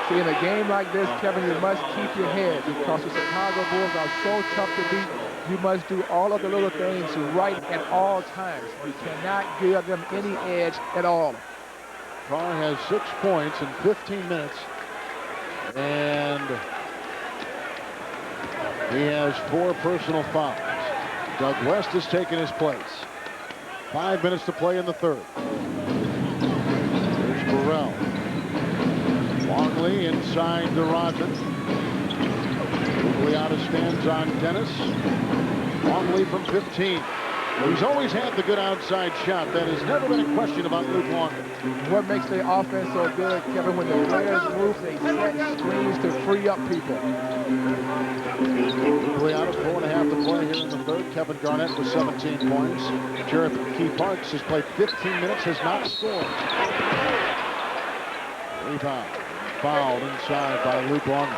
See, in a game like this, Kevin, you must keep your head because the Chicago Bulls are so tough to beat. You must do all of the little things right at all times. You cannot give them any edge at all. Carr has 6 points in 15 minutes. And he has 4 personal fouls. Doug West has taken his place. 5 minutes to play in the third. Here's Burrell. Longley inside to Roger. Gugliotta stands on Dennis. Longley from 15. He's always had the good outside shot. That has never been a question about Luke Longley. What makes the offense so good, Kevin, when the players move, they set screens to free up people. Gugliotta, 4.5 to play here in the third. Kevin Garnett with 17 points. Cherokee Parks has played 15 minutes, has not scored. Rebound. Fouled inside by Luke Longley.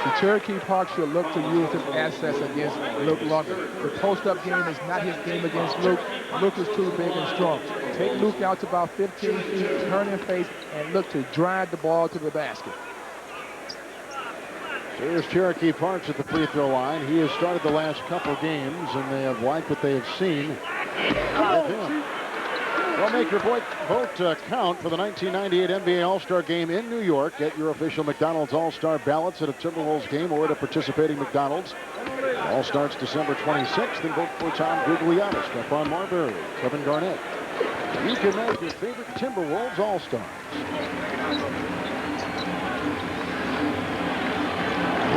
The Cherokee Park should look to use his assets against Luke Longley. The post-up game is not his game against Luke. Luke is too big and strong. Take Luke out to about 15 feet, turn and face, and look to drive the ball to the basket. Here's Cherokee Parks at the free throw line. He has started the last couple games, and they have liked what they have seen of him. Well, make your vote count for the 1998 NBA All-Star Game in New York. Get your official McDonald's All-Star ballots at a Timberwolves game or at a participating McDonald's. All starts December 26th, and vote for Tom Gugliotta, Stephon Marbury, Kevin Garnett. You can make your favorite Timberwolves All-Stars.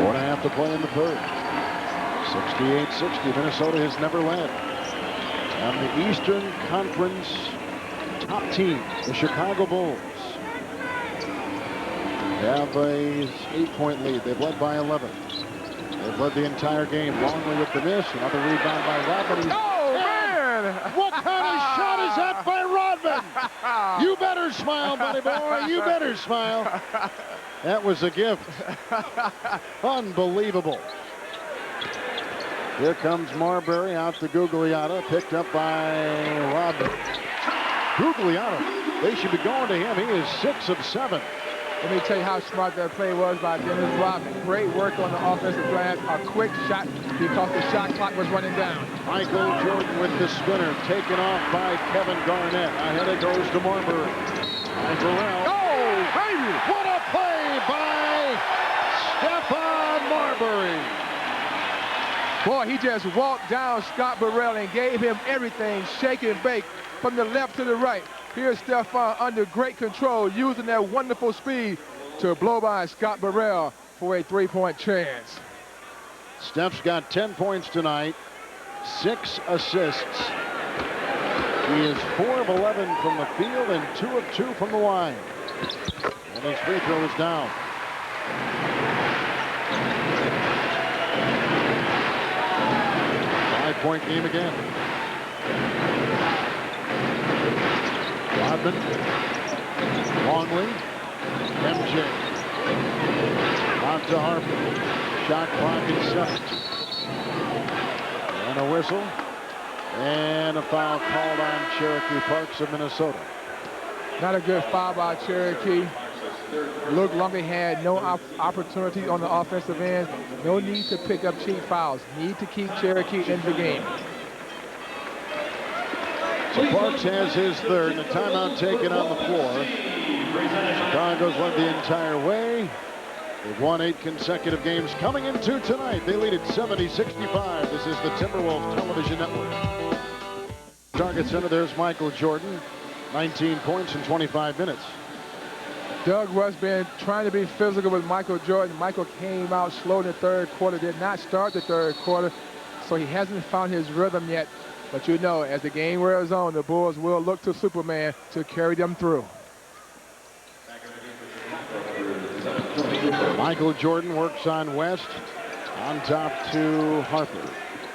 4.5 to play in the third. 68-60. Minnesota has never led. And the Eastern Conference top team, the Chicago Bulls, have a 8-point lead. They've led by 11. They've led the entire game. Longley with the miss. Another rebound by Rodman. Oh, man! What kind of shot is that by Rodman? You better smile, buddy boy. You better smile. That was a gift. Unbelievable. Here comes Marbury out to Gugliotta, picked up by Rodman. Gugliotta, they should be going to him. He is 6 of 7. Let me tell you how smart that play was by Dennis Rodman. Great work on the offensive glass. A quick shot because the shot clock was running down. Michael Jordan with the spinner, taken off by Kevin Garnett. Ahead it goes to Marbury. And Burrell. Oh, baby! What a play by Stephon Marbury. Boy, he just walked down Scott Burrell and gave him everything, shake and bake from the left to the right. Here's Stephon under great control, using that wonderful speed to blow by Scott Burrell for a 3-point chance. Steph's got 10 points tonight. 6 assists. He is 4 of 11 from the field and 2 of 2 from the line. And his free throw is down. Five-point game again. Rodman, Longley, MJ. Out to Harper. Shot clock is 7. And a whistle. And a foul called on Cherokee Parks of Minnesota. Not a good foul by Cherokee. Luke Longley had no opportunity on the offensive end. No need to pick up cheap fouls. Need to keep Cherokee in the game. So Parks has his third, and a timeout taken on the floor. Chicago's led the entire way. They've won 8 consecutive games coming into tonight. They lead at 70-65. This is the Timberwolves Television Network. Target center, there's Michael Jordan. 19 points in 25 minutes. Doug West been trying to be physical with Michael Jordan. Michael came out slow in the third quarter, did not start the third quarter, so he hasn't found his rhythm yet. But you know, as the game wears on, the Bulls will look to Superman to carry them through. Michael Jordan works on West. On top to Harper.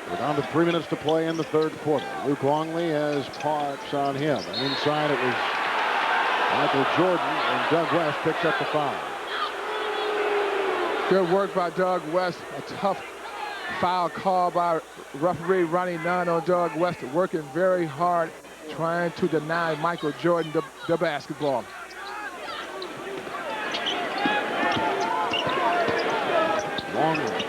We're down to 3 minutes to play in the third quarter. Luke Longley has Parks on him. And inside it was Michael Jordan, and Doug West picks up the foul. Good work by Doug West. A tough foul call by referee Ronnie Nunn on Doug West, working very hard, trying to deny Michael Jordan the basketball. Longley.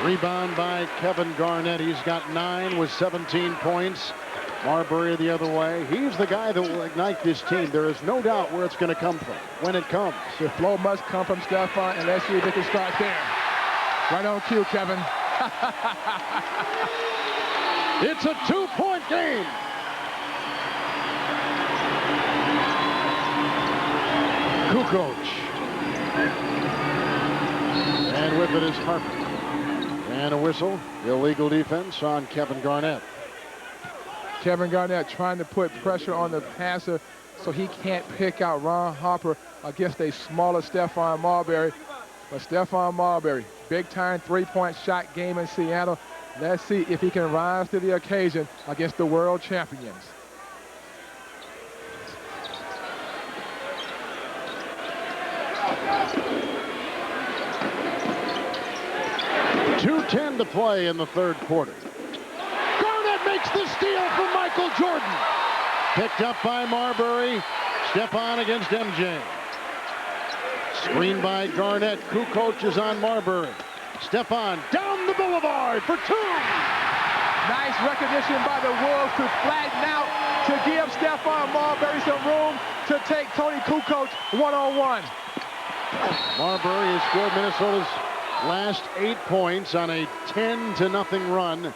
Rebound by Kevin Garnett. He's got 9 with 17 points. Marbury the other way. He's the guy that will ignite this team. There is no doubt where it's going to come from when it comes. The flow must come from Stephon, and let's see if they can start there. Right on cue, Kevin. It's a 2-point game. Kukoc. And with it is Harper. And a whistle. Illegal defense on Kevin Garnett. Kevin Garnett trying to put pressure on the passer so he can't pick out Ron Harper against a smaller Stephon Marbury. But Stephon Marbury, big-time three-point shot game in Seattle. Let's see if he can rise to the occasion against the world champions. .210 to play in the third quarter. Garnett makes the steal from Michael Jordan. Picked up by Marbury. Stephon against MJ. Screen by Garnett. Kukoc is on Marbury. Stephon down the boulevard for 2. Nice recognition by the Wolves to flatten out, to give Stephon Marbury some room to take Tony Kukoc one-on-one. Marbury has scored Minnesota's last 8 points on a 10-0 run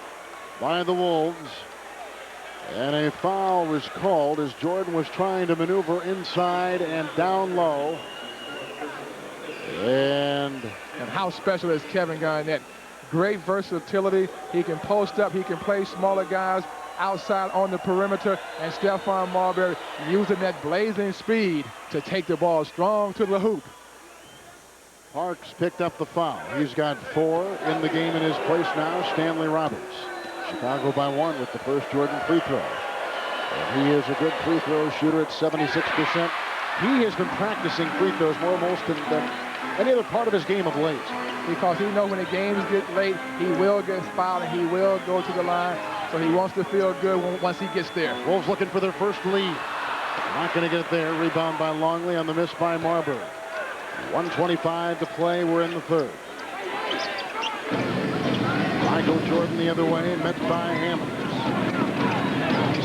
by the Wolves. And a foul was called as Jordan was trying to maneuver inside and down low. And how special is Kevin Garnett? Great versatility. He can post up. He can play smaller guys outside on the perimeter. And Stephon Marbury using that blazing speed to take the ball strong to the hoop. Parks picked up the foul. He's got 4 in the game in his place now. Stanley Roberts. Chicago by 1 with the first Jordan free throw. And he is a good free throw shooter at 76%. He has been practicing free throws most than any other part of his game of late. Because he knows when the games get late, he will get fouled and he will go to the line. So he wants to feel good once he gets there. Wolves looking for their first lead. Not going to get it there. Rebound by Longley on the miss by Marbury. 1:25 to play. We're in the third. Michael Jordan the other way, met by Hammonds.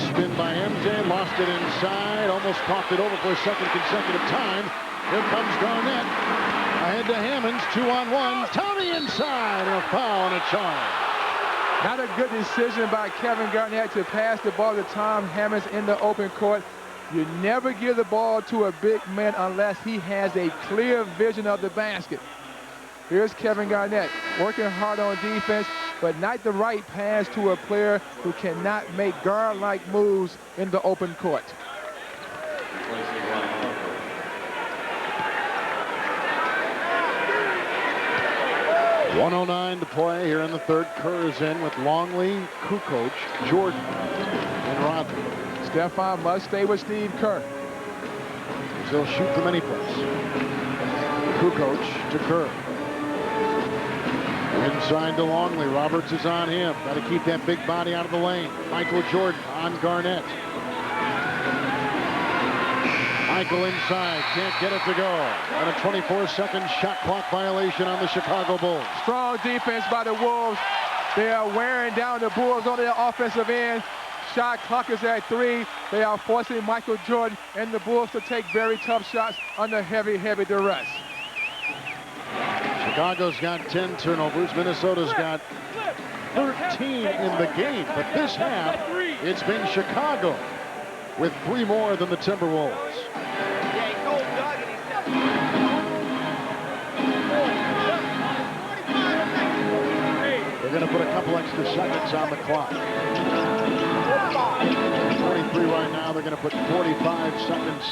Spin by MJ, lost it inside, almost popped it over for a second consecutive time. Here comes Garnett. Ahead to Hammonds, 2-on-1. Tommy inside, and a foul and a charge. Not a good decision by Kevin Garnett to pass the ball to Tom Hammonds in the open court. You never give the ball to a big man unless he has a clear vision of the basket. Here's Kevin Garnett working hard on defense, but not the right pass to a player who cannot make guard-like moves in the open court. 1:09 to play here in the third. Kerr is in with Longley, Kukoc, Jordan, and Rodman. Stephon must stay with Steve Kerr. He'll shoot from any place. Kukoc to Kerr. Inside to Longley. Roberts is on him. Got to keep that big body out of the lane. Michael Jordan on Garnett. Michael inside, can't get it to go. And a 24-second shot clock violation on the Chicago Bulls. Strong defense by the Wolves. They are wearing down the Bulls on their offensive end. Shot clock is at 3. They are forcing Michael Jordan and the Bulls to take very tough shots under heavy, heavy duress. Chicago's got 10 turnovers. Minnesota's got 13 in the game. But this half, it's been Chicago with 3 more than the Timberwolves. They're going to put a couple extra seconds on the clock. 23 right now. They're going to put 45 seconds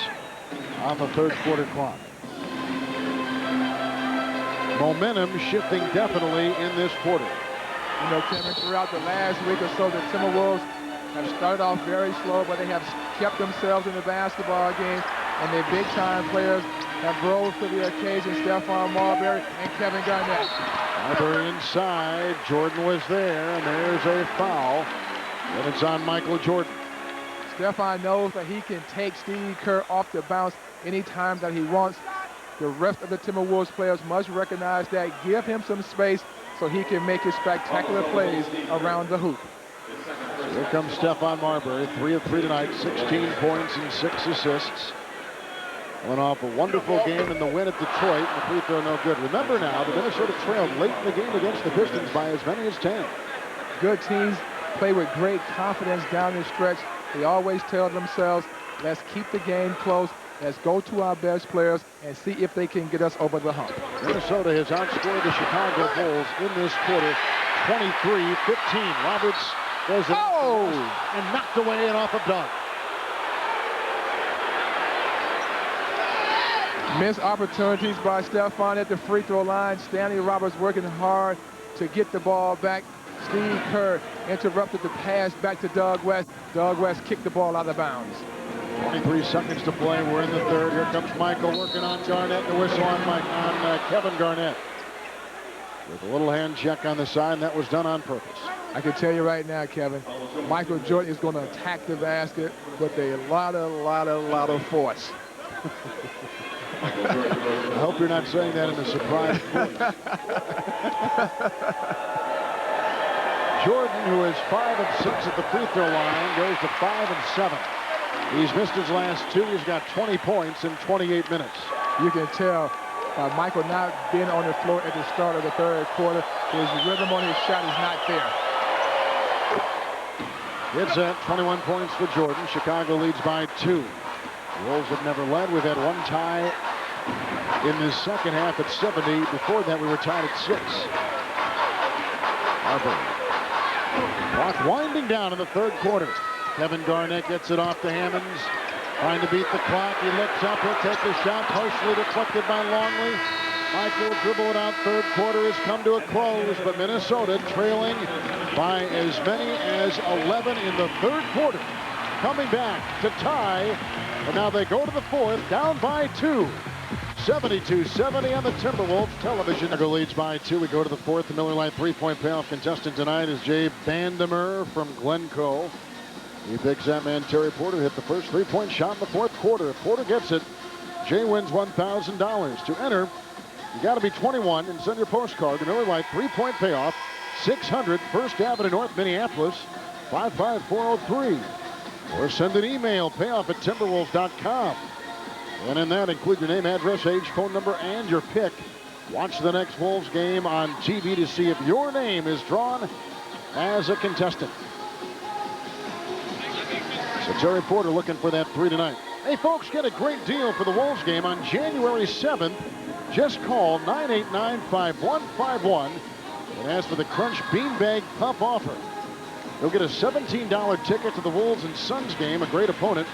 on the third quarter clock. Momentum shifting definitely in this quarter. You know, Kevin, throughout the last week or so, the Timberwolves have started off very slow, but they have kept themselves in the basketball game, and their big-time players have rose to the occasion. Stephon Marbury and Kevin Garnett. Marbury inside. Jordan was there, and there's a foul. And it's on Michael Jordan. Stephon knows that he can take Steve Kerr off the bounce anytime that he wants. The rest of the Timberwolves players must recognize that, give him some space so he can make his spectacular plays around the hoop. So here comes Stephon Marbury, 3 of 3 tonight, 16 points and 6 assists. Went off a wonderful game in the win at Detroit, and the free throw no good. Remember now, the Minnesota trailed late in the game against the Pistons by as many as 10. Good teams play with great confidence down the stretch. They always tell themselves, let's keep the game close. Let's go to our best players and see if they can get us over the hump. Minnesota has outscored the Chicago Bulls in this quarter, 23-15. Roberts goes in and knocked away and off a dunk. Missed opportunities by Stephon at the free throw line. Stanley Roberts working hard to get the ball back. Steve Kerr interrupted the pass back to Doug West. Doug West kicked the ball out of bounds. 23 seconds to play. We're in the third. Here comes Michael working on Garnett. The whistle on Kevin Garnett. With a little hand check on the side, that was done on purpose. I can tell you right now, Kevin, Michael Jordan is going to attack the basket with a lot of force. I hope you're not saying that in a surprise voice. Jordan, who is 5 of 6 at the free throw line, goes to 5 of 7. He's missed his last 2. He's got 20 points in 28 minutes. You can tell by Michael not being on the floor at the start of the third quarter, his rhythm on his shot is not there. It's at 21 points for Jordan. Chicago leads by 2. The Wolves have never led. We've had one tie in the second half at 70. Before that, we were tied at 6. Clock winding down in the third quarter. Kevin Garnett gets it off to Hammonds. Trying to beat the clock. He looks up. He'll take the shot. Partially deflected by Longley. Michael dribble it out. Third quarter has come to a close, but Minnesota trailing by as many as 11 in the third quarter. Coming back to tie. And now they go to the fourth, down by 2. 72-70 on the Timberwolves television. Chicago leads by 2. We go to the fourth. The Miller Lite three-point payoff contestant tonight is Jay Vandermeer from Glencoe. He picks that man, Terry Porter, hit the first three-point shot in the fourth quarter. If Porter gets it, Jay wins $1,000. To enter, you got to be 21 and send your postcard to Miller Lite three-point payoff, 600 First Avenue North, Minneapolis, 55403. Or send an email, payoff@timberwolves.com. And in that, include your name, address, age, phone number, and your pick. Watch the next Wolves game on TV to see if your name is drawn as a contestant. So Terry Porter looking for that 3 tonight. Hey, folks, get a great deal for the Wolves game on January 7th. Just call 989-5151. and ask for the Crunch Beanbag Pup offer. You'll get a $17 ticket to the Wolves and Suns game, a great opponent,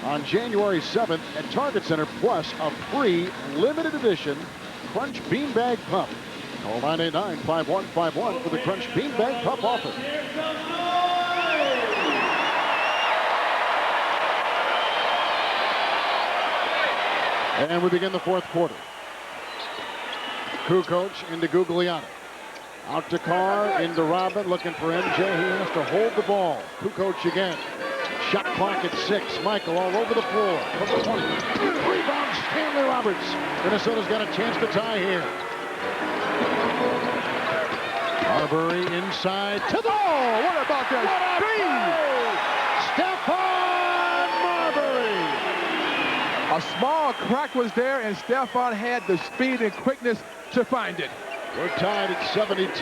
on January 7th at Target Center, plus a free limited edition Crunch Beanbag Pup. Call 989-5151 for the Crunch Beanbag Pup offer. And we begin the fourth quarter. Kukoc into Gugliotta. Out to Carr, into Robin, looking for MJ. He has to hold the ball. Kukoc again. Shot clock at 6. Michael all over the floor. From the 20. Rebound, Stanley Roberts. Minnesota's got a chance to tie here. Marbury inside to the... Oh, what about that speed? Stephon Marbury. A small crack was there, and Stephon had the speed and quickness to find it. We're tied at 72.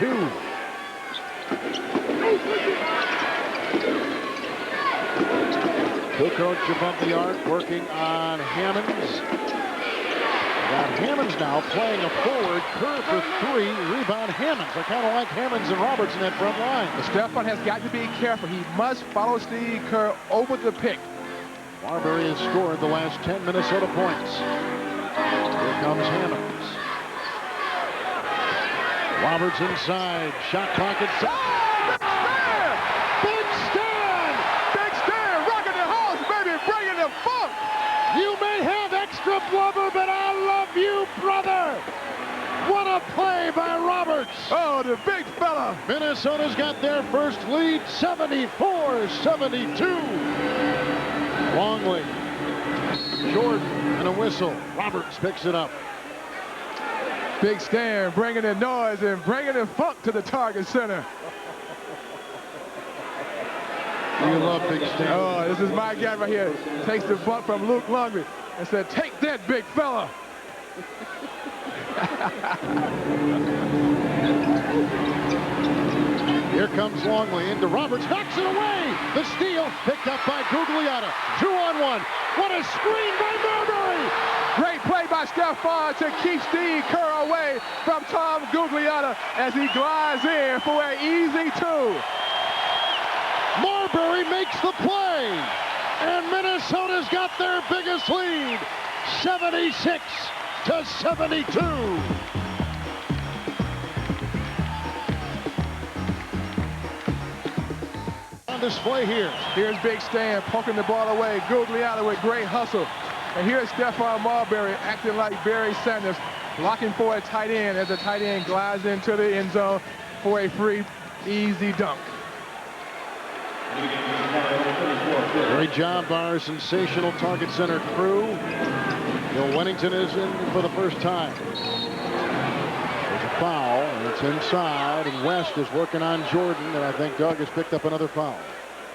Kukoc above the arc, working on Hammonds. Got Hammonds now playing a forward. Kerr for 3. Rebound Hammonds. I kind of like Hammonds and Roberts in that front line. Stephon has got to be careful. He must follow Steve Kerr over the pick. Marbury has scored the last 10 Minnesota points. Here comes Hammonds. Roberts inside. Shot clock at 7. Big Stan! Big Stan! Rocking the house, baby! Bringing the funk! You may have extra blubber, but I love you, brother! What a play by Roberts! Oh, the big fella! Minnesota's got their first lead, 74-72. Longley. Jordan and a whistle. Roberts picks it up. Big Stan bringing the noise and bringing the funk to the Target Center. You love Big Stan. Oh, this is my guy right here. Takes the bump from Luke Longley and said, "Take that, big fella." Here comes Longley into Roberts, knocks it away. The steal picked up by Gugliotta. 2-on-1. What a screen by Marbury. Great play by Stephon to keep Steve Kerr away from Tom Gugliotta as he glides in for an easy 2. Marbury makes the play, and Minnesota's got their biggest lead, 76-72. On display here. Here's Big Stan poking the ball away. Gugliotta with great hustle. And here's Stephon Marbury acting like Barry Sanders, blocking for a tight end as the tight end glides into the end zone for a free, easy dunk. Great job by our sensational Target Center crew. Bill Wennington is in for the first time. There's a foul, and it's inside, and West is working on Jordan, and I think Doug has picked up another foul.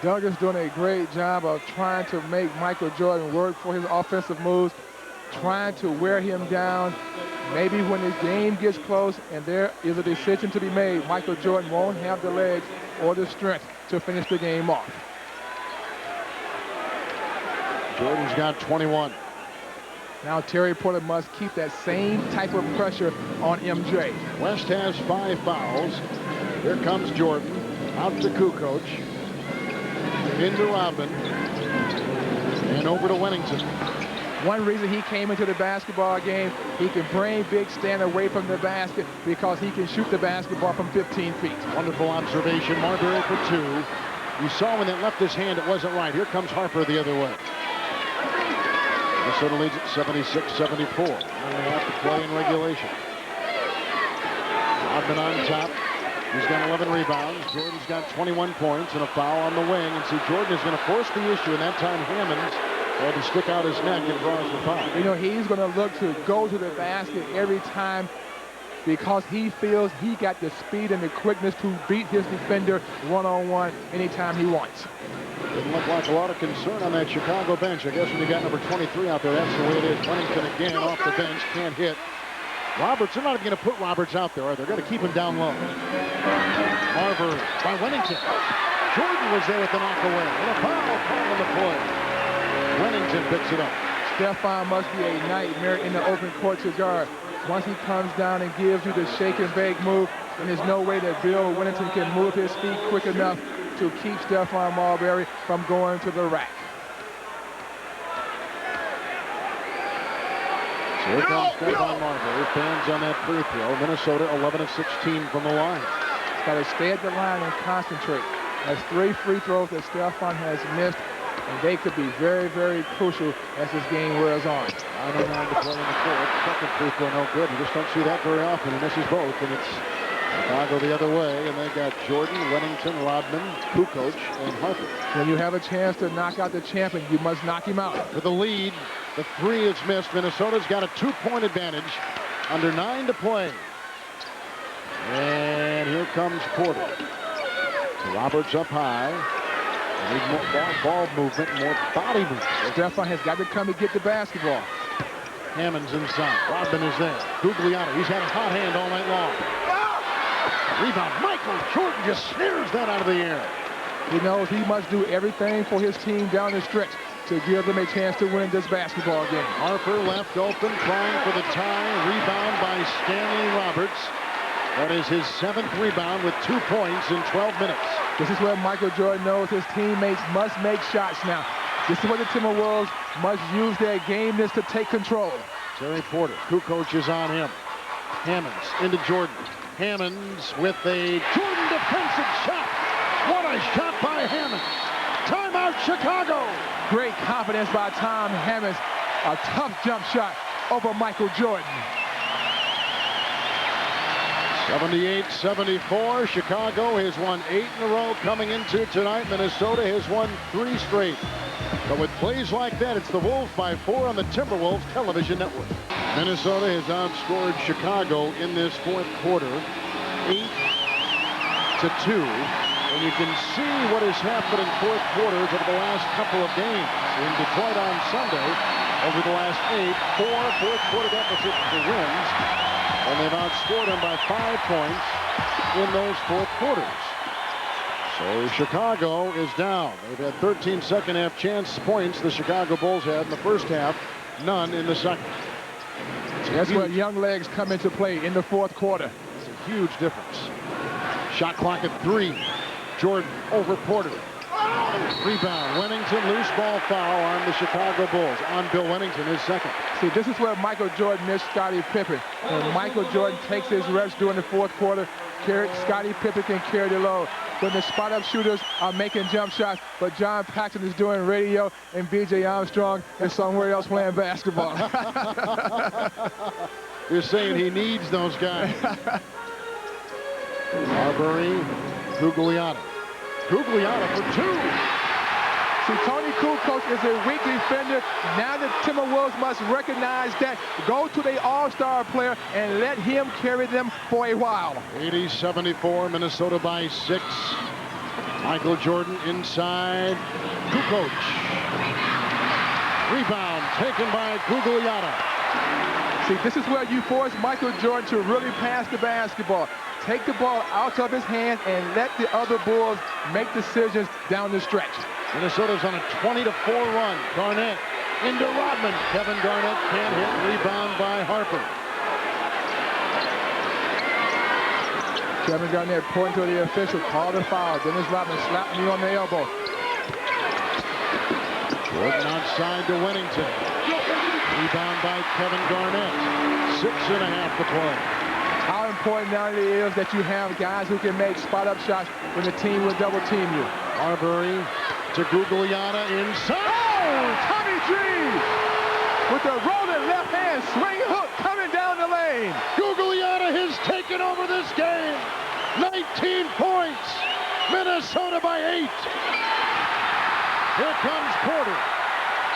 Doug is doing a great job of trying to make Michael Jordan work for his offensive moves, trying to wear him down. Maybe when the game gets close and there is a decision to be made, Michael Jordan won't have the legs or the strength to finish the game off. Jordan's got 21. Now Terry Porter must keep that same type of pressure on MJ. West has 5 fouls. Here comes Jordan. Out to Kukoc. Into Robin. And over to Wennington. One reason he came into the basketball game, he can bring Big Stan away from the basket because he can shoot the basketball from 15 feet. Wonderful observation. Marbury for 2. You saw when that left his hand, it wasn't right. Here comes Harper the other way. Minnesota leads at 76-74. And they have to play in regulation. Robin on top. He's got 11 rebounds. Jordan's got 21 points and a foul on the wing. And see, Jordan is going to force the issue, and that time Hammonds had to stick out his neck and draws the foul. You know, he's going to look to go to the basket every time because he feels he got the speed and the quickness to beat his defender one-on-one anytime he wants. Didn't look like a lot of concern on that Chicago bench. I guess when you got number 23 out there, that's the way it is. Wennington again off the bench, can't hit. Roberts, they're not going to put Roberts out there, are they? They're going to keep him down low. Marbury by Wennington. Jordan was there with the knock away. And a foul called on the play. Wennington picks it up. Stephon must be a nightmare in the open court to guard. Once he comes down and gives you the shake and bake move, and there's no way that Bill Winnington can move his feet quick enough to keep Stephon Marbury from going to the rack. So here comes Stephon Marbury. Fans on that free throw. Minnesota 11 of 16 from the line. He's got to stay at the line and concentrate. That's 3 free throws that Stephon has missed, and they could be very, very crucial as this game wears on. 9:09 to play in the fourth. Second free throw no good. You just don't see that very often. He misses both, and it's Chicago the other way, and they got Jordan, Wennington, Rodman, Kukoc, and Harper. When you have a chance to knock out the champion, you must knock him out. With the lead, the 3 is missed. Minnesota's got a 2-point advantage. Under 9 to play. And here comes Porter. So Roberts up high. They need more ball movement, more body movement. Stephon has got to come and get the basketball. Hammond's inside. Rodman is there. Gugliotta, he's had a hot hand all night long. Rebound. Michael Jordan just smears that out of the air. He knows he must do everything for his team down the stretch to give them a chance to win this basketball game. Harper left open, trying for the tie. Rebound by Stanley Roberts. That is his 7th rebound with 2 points in 12 minutes. This is where Michael Jordan knows his teammates must make shots now. This is where the Timberwolves must use their gameness to take control. Terry Porter, Kukoc is on him. Hammonds into Jordan. Hammonds with a Jordan defensive shot. What a shot by Hammonds. Timeout, Chicago. Great confidence by Tom Hammonds. A tough jump shot over Michael Jordan. 78-74. Chicago has won 8 in a row coming into tonight. Minnesota has won 3 straight. But with plays like that, it's the Wolves by 4 on the Timberwolves television network. Minnesota has outscored Chicago in this fourth quarter 8-2. And you can see what has happened in fourth quarters over the last couple of games. In Detroit on Sunday, over the last 8, 4 fourth-quarter deficits for wins. And they've outscored them by 5 points in those fourth quarters. So Chicago is down. They've had 13 second-half chance points the Chicago Bulls had in the first half, none in the second. That's where young legs come into play in the fourth quarter. It's a huge difference. Shot clock at 3. Jordan over Porter. Rebound. Wennington, loose ball foul on the Chicago Bulls. On Bill Wennington, his second. See, this is where Michael Jordan missed Scottie Pippen. When Michael Jordan takes his reps during the fourth quarter, Scottie Pippen can carry the load. When the spot-up shooters are making jump shots, but John Paxson is doing radio and B.J. Armstrong is somewhere else playing basketball. You're saying he needs those guys. Marbury, Gugliotta. Gugliotta for 2. See, Tony Kukoc is a weak defender. Now the Timberwolves must recognize that. Go to the all-star player and let him carry them for a while. 80-74, Minnesota by 6. Michael Jordan inside. Kukoc. Rebound taken by Gugliotta. See, this is where you force Michael Jordan to really pass the basketball. Take the ball out of his hands and let the other Bulls make decisions down the stretch. Minnesota's on a 20-4 run. Garnett into Rodman. Kevin Garnett can't hit. Rebound by Harper. Kevin Garnett pointing to the official. Call the foul. Dennis Rodman slapped me on the elbow. Jordan outside to Wennington. Rebound by Kevin Garnett. 6.5 to play. How important now it is that you have guys who can make spot-up shots when the team will double-team you. Marbury to Gugliotta inside. Oh, Tommy G with the rolling left hand swing hook coming down the lane. Gugliotta has taken over this game. 19 points. Minnesota by 8. Here comes Porter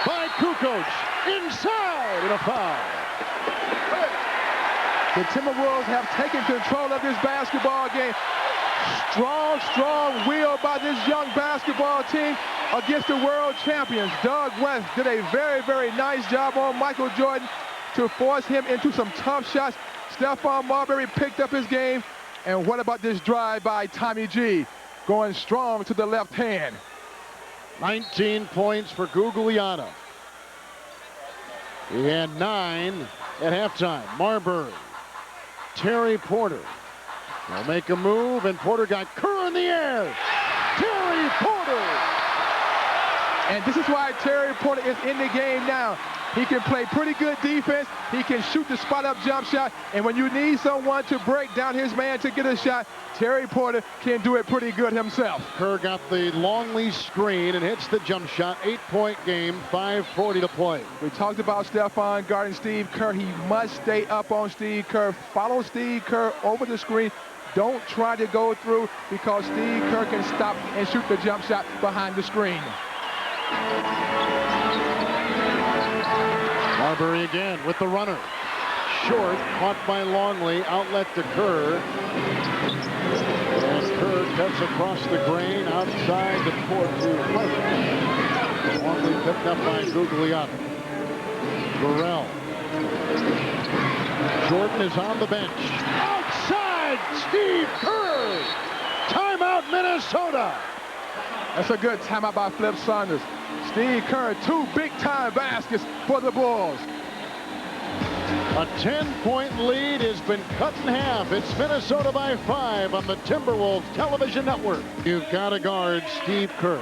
by Kukoc inside and a foul. The Timberwolves have taken control of this basketball game. Strong will by this young basketball team against the world champions. Doug West did a very, very nice job on Michael Jordan to force him into some tough shots. Stephon Marbury picked up his game. And what about this drive by Tommy G, going strong to the left hand? 19 points for Gugliotta. He had 9 at halftime. Marbury, Terry Porter, They'll make a move, and Porter got Kerr in the air. Terry Porter. And this is why Terry Porter is in the game now. He can play pretty good defense. He can shoot the spot-up jump shot. And when you need someone to break down his man to get a shot, Terry Porter can do it pretty good himself. Kerr got the Longley screen and hits the jump shot. 8-point game, 5:40 to play. We talked about Stephon guarding Steve Kerr. He must stay up on Steve Kerr. Follow Steve Kerr over the screen. Don't try to go through, because Steve Kerr can stop and shoot the jump shot behind the screen. Marbury again with the runner. Short, caught by Longley, outlet to Kerr. And Kerr cuts across the grain outside the court to Harlan. Longley picked up by Gugliotta. Burrell. Jordan is on the bench. Outside, Steve Kerr. Timeout, Minnesota. That's a good timeout by Flip Saunders. Steve Kerr, 2 big-time baskets for the Bulls. A 10-point lead has been cut in half. It's Minnesota by 5 on the Timberwolves television network. You've got to guard Steve Kerr.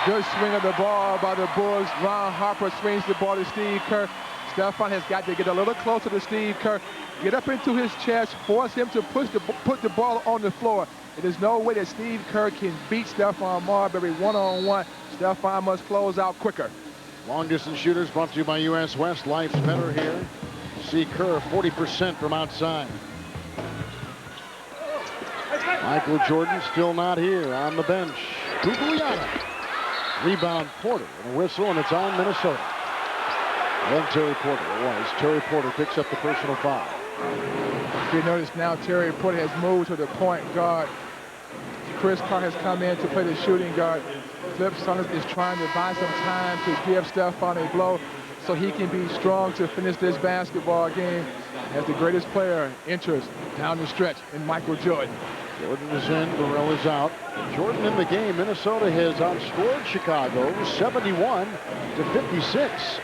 Good swing of the ball by the Bulls. Ron Harper swings the ball to Steve Kerr. Stephon has got to get a little closer to Steve Kerr, get up into his chest, force him to put the ball on the floor. There's no way that Steve Kerr can beat Stephon Marbury one-on-one. Stephon must close out quicker. Long distance shooters brought to you by US West. Life's better here. See Kerr 40% from outside. Michael Jordan still not here on the bench. Gugliotta. Rebound Porter and a whistle, and it's on Minnesota. Then Terry Porter. It was. Terry Porter picks up the personal foul. If you notice now, Terry Porter has moved to the point guard. Chris Carr has come in to play the shooting guard. Flip Saunders is trying to buy some time to give Stephon a blow so he can be strong to finish this basketball game as the greatest player enters down the stretch in Michael Jordan. Jordan is in, Burrell is out. Jordan in the game. Minnesota has outscored Chicago 71 to 56.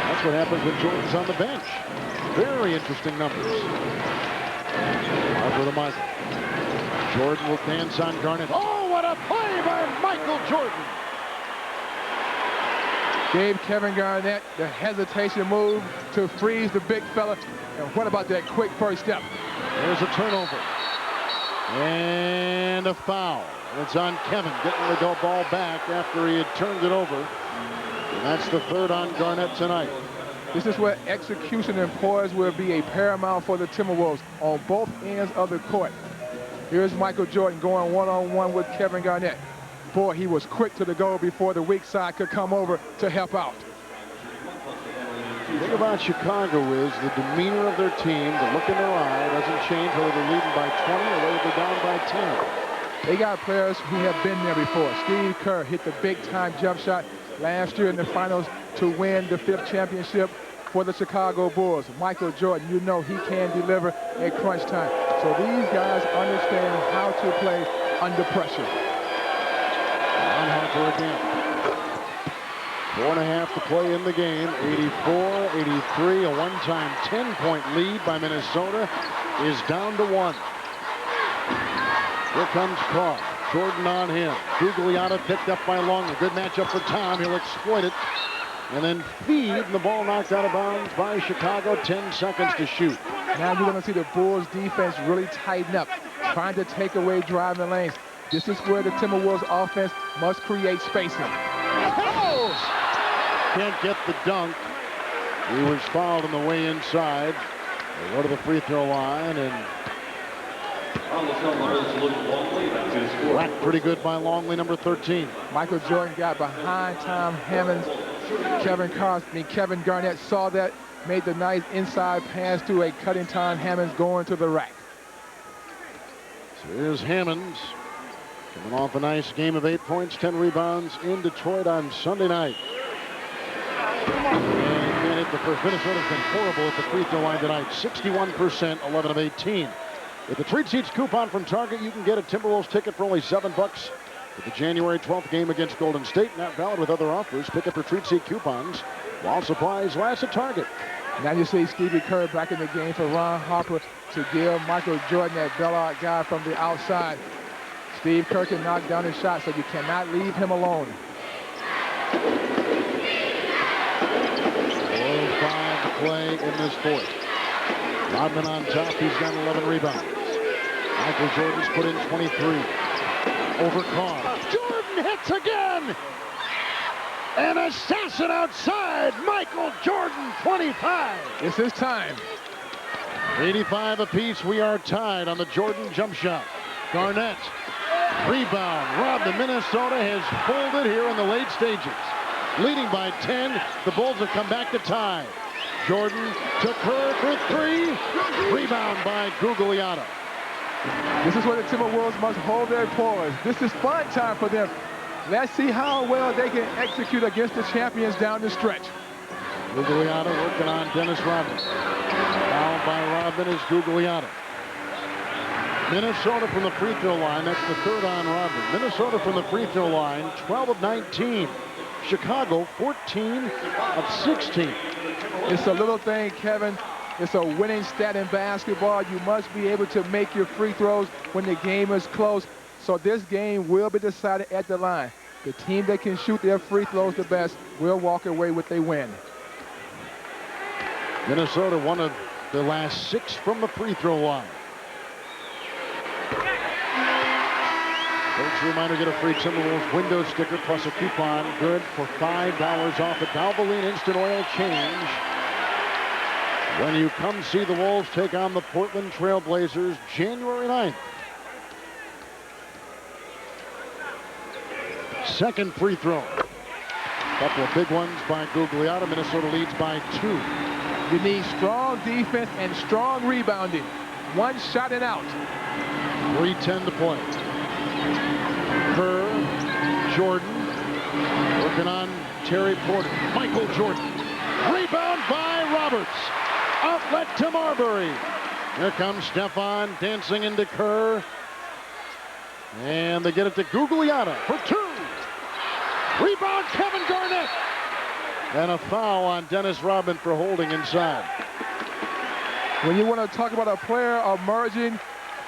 That's what happens when Jordan's on the bench. Very interesting numbers. Over to Michael. Jordan will dance on Garnett. Oh, what a play by Michael Jordan. Gave Kevin Garnett the hesitation move to freeze the big fella. And what about that quick first step? There's a turnover. And a foul. It's on Kevin, getting the ball back after he had turned it over. And that's the third on Garnett tonight. This is where execution and poise will be a paramount for the Timberwolves on both ends of the court. Here's Michael Jordan going one-on-one with Kevin Garnett. Boy, he was quick to the goal before the weak side could come over to help out. The thing about Chicago is the demeanor of their team, the look in their eye doesn't change whether they're leading by 20 or whether they're down by 10. They got players who have been there before. Steve Kerr hit the big-time jump shot last year in the finals to win the 5th championship for the Chicago Bulls. Michael Jordan, you know he can deliver at crunch time. So these guys understand how to play under pressure. On Harper again. 4.5 to play in the game. 84-83. A one-time 10-point lead by Minnesota is down to 1. Here comes Carr. Jordan on him. Gugliotta picked up by Long. A good matchup for Tom. He'll exploit it. And then feed, and the ball knocked out of bounds by Chicago. 10 seconds to shoot. Now you're going to see the Bulls defense really tighten up, trying to take away driving lanes. This is where the Timberwolves offense must create spacing. Oh! Can't get the dunk. He was fouled on the way inside. They go to the free throw line, and whacked pretty good by Longley, number 13. Michael Jordan got behind Tom Hammonds. Kevin Garnett saw that, made the nice inside pass to a cutting Tom Hammonds going to the rack. So here's Hammonds coming off a nice game of 8 points, 10 rebounds in Detroit on Sunday night. And the first Minnesota's been horrible at the free throw line tonight. 61%, 11 of 18. With the Treat Seats coupon from Target, you can get a Timberwolves ticket for only $7 for the January 12th game against Golden State. Not valid with other offers. Pick up your Treat Seat coupons while supplies last at Target. Now you see Stevie Kerr back in the game for Ron Harper to give Michael Jordan that bailout guy from the outside. Steve Kerr can knock down his shot, so you cannot leave him alone. 4-5 to play in this fourth. Rodman on top. He's got 11 rebounds. Michael Jordan's put in 23. Over Carr. Jordan hits again! An assassin outside. Michael Jordan, 25. It's his time. 85 apiece. We are tied on the Jordan jump shot. Garnett. Rebound. Rodman. Minnesota has folded here in the late stages. Leading by 10. The Bulls have come back to tie. Jordan to Kerr for three. Rebound by Gugliotta. This is where the Timberwolves must hold their poise. This is fun time for them. Let's see how well they can execute against the champions down the stretch. Gugliotta working on Dennis Rodman. Fouled by Rodman is Gugliotta. Minnesota from the free throw line. That's the third on Rodman. Minnesota from the free throw line, 12 of 19. Chicago, 14 of 16. It's a little thing, Kevin. It's a winning stat in basketball. You must be able to make your free throws when the game is close. So this game will be decided at the line. The team that can shoot their free throws the best will walk away with a win. Minnesota, one of the last 6 from the free throw line. Folks, a reminder, get a free Timberwolves window sticker plus a coupon good for $5 off at Valvoline Instant Oil Change when you come see the Wolves take on the Portland Trail Blazers January 9th. Second free throw. Couple of big ones by Gugliotta. Minnesota leads by 2. You need strong defense and strong rebounding. One shot and out. 3:10 to play. Kerr, Jordan, working on Terry Porter. Michael Jordan. Rebound by Roberts. Outlet to Marbury. Here comes Stefan dancing into Kerr. And they get it to Gugliotta for 2. Rebound, Kevin Garnett. And a foul on Dennis Rodman for holding inside. When you want to talk about a player emerging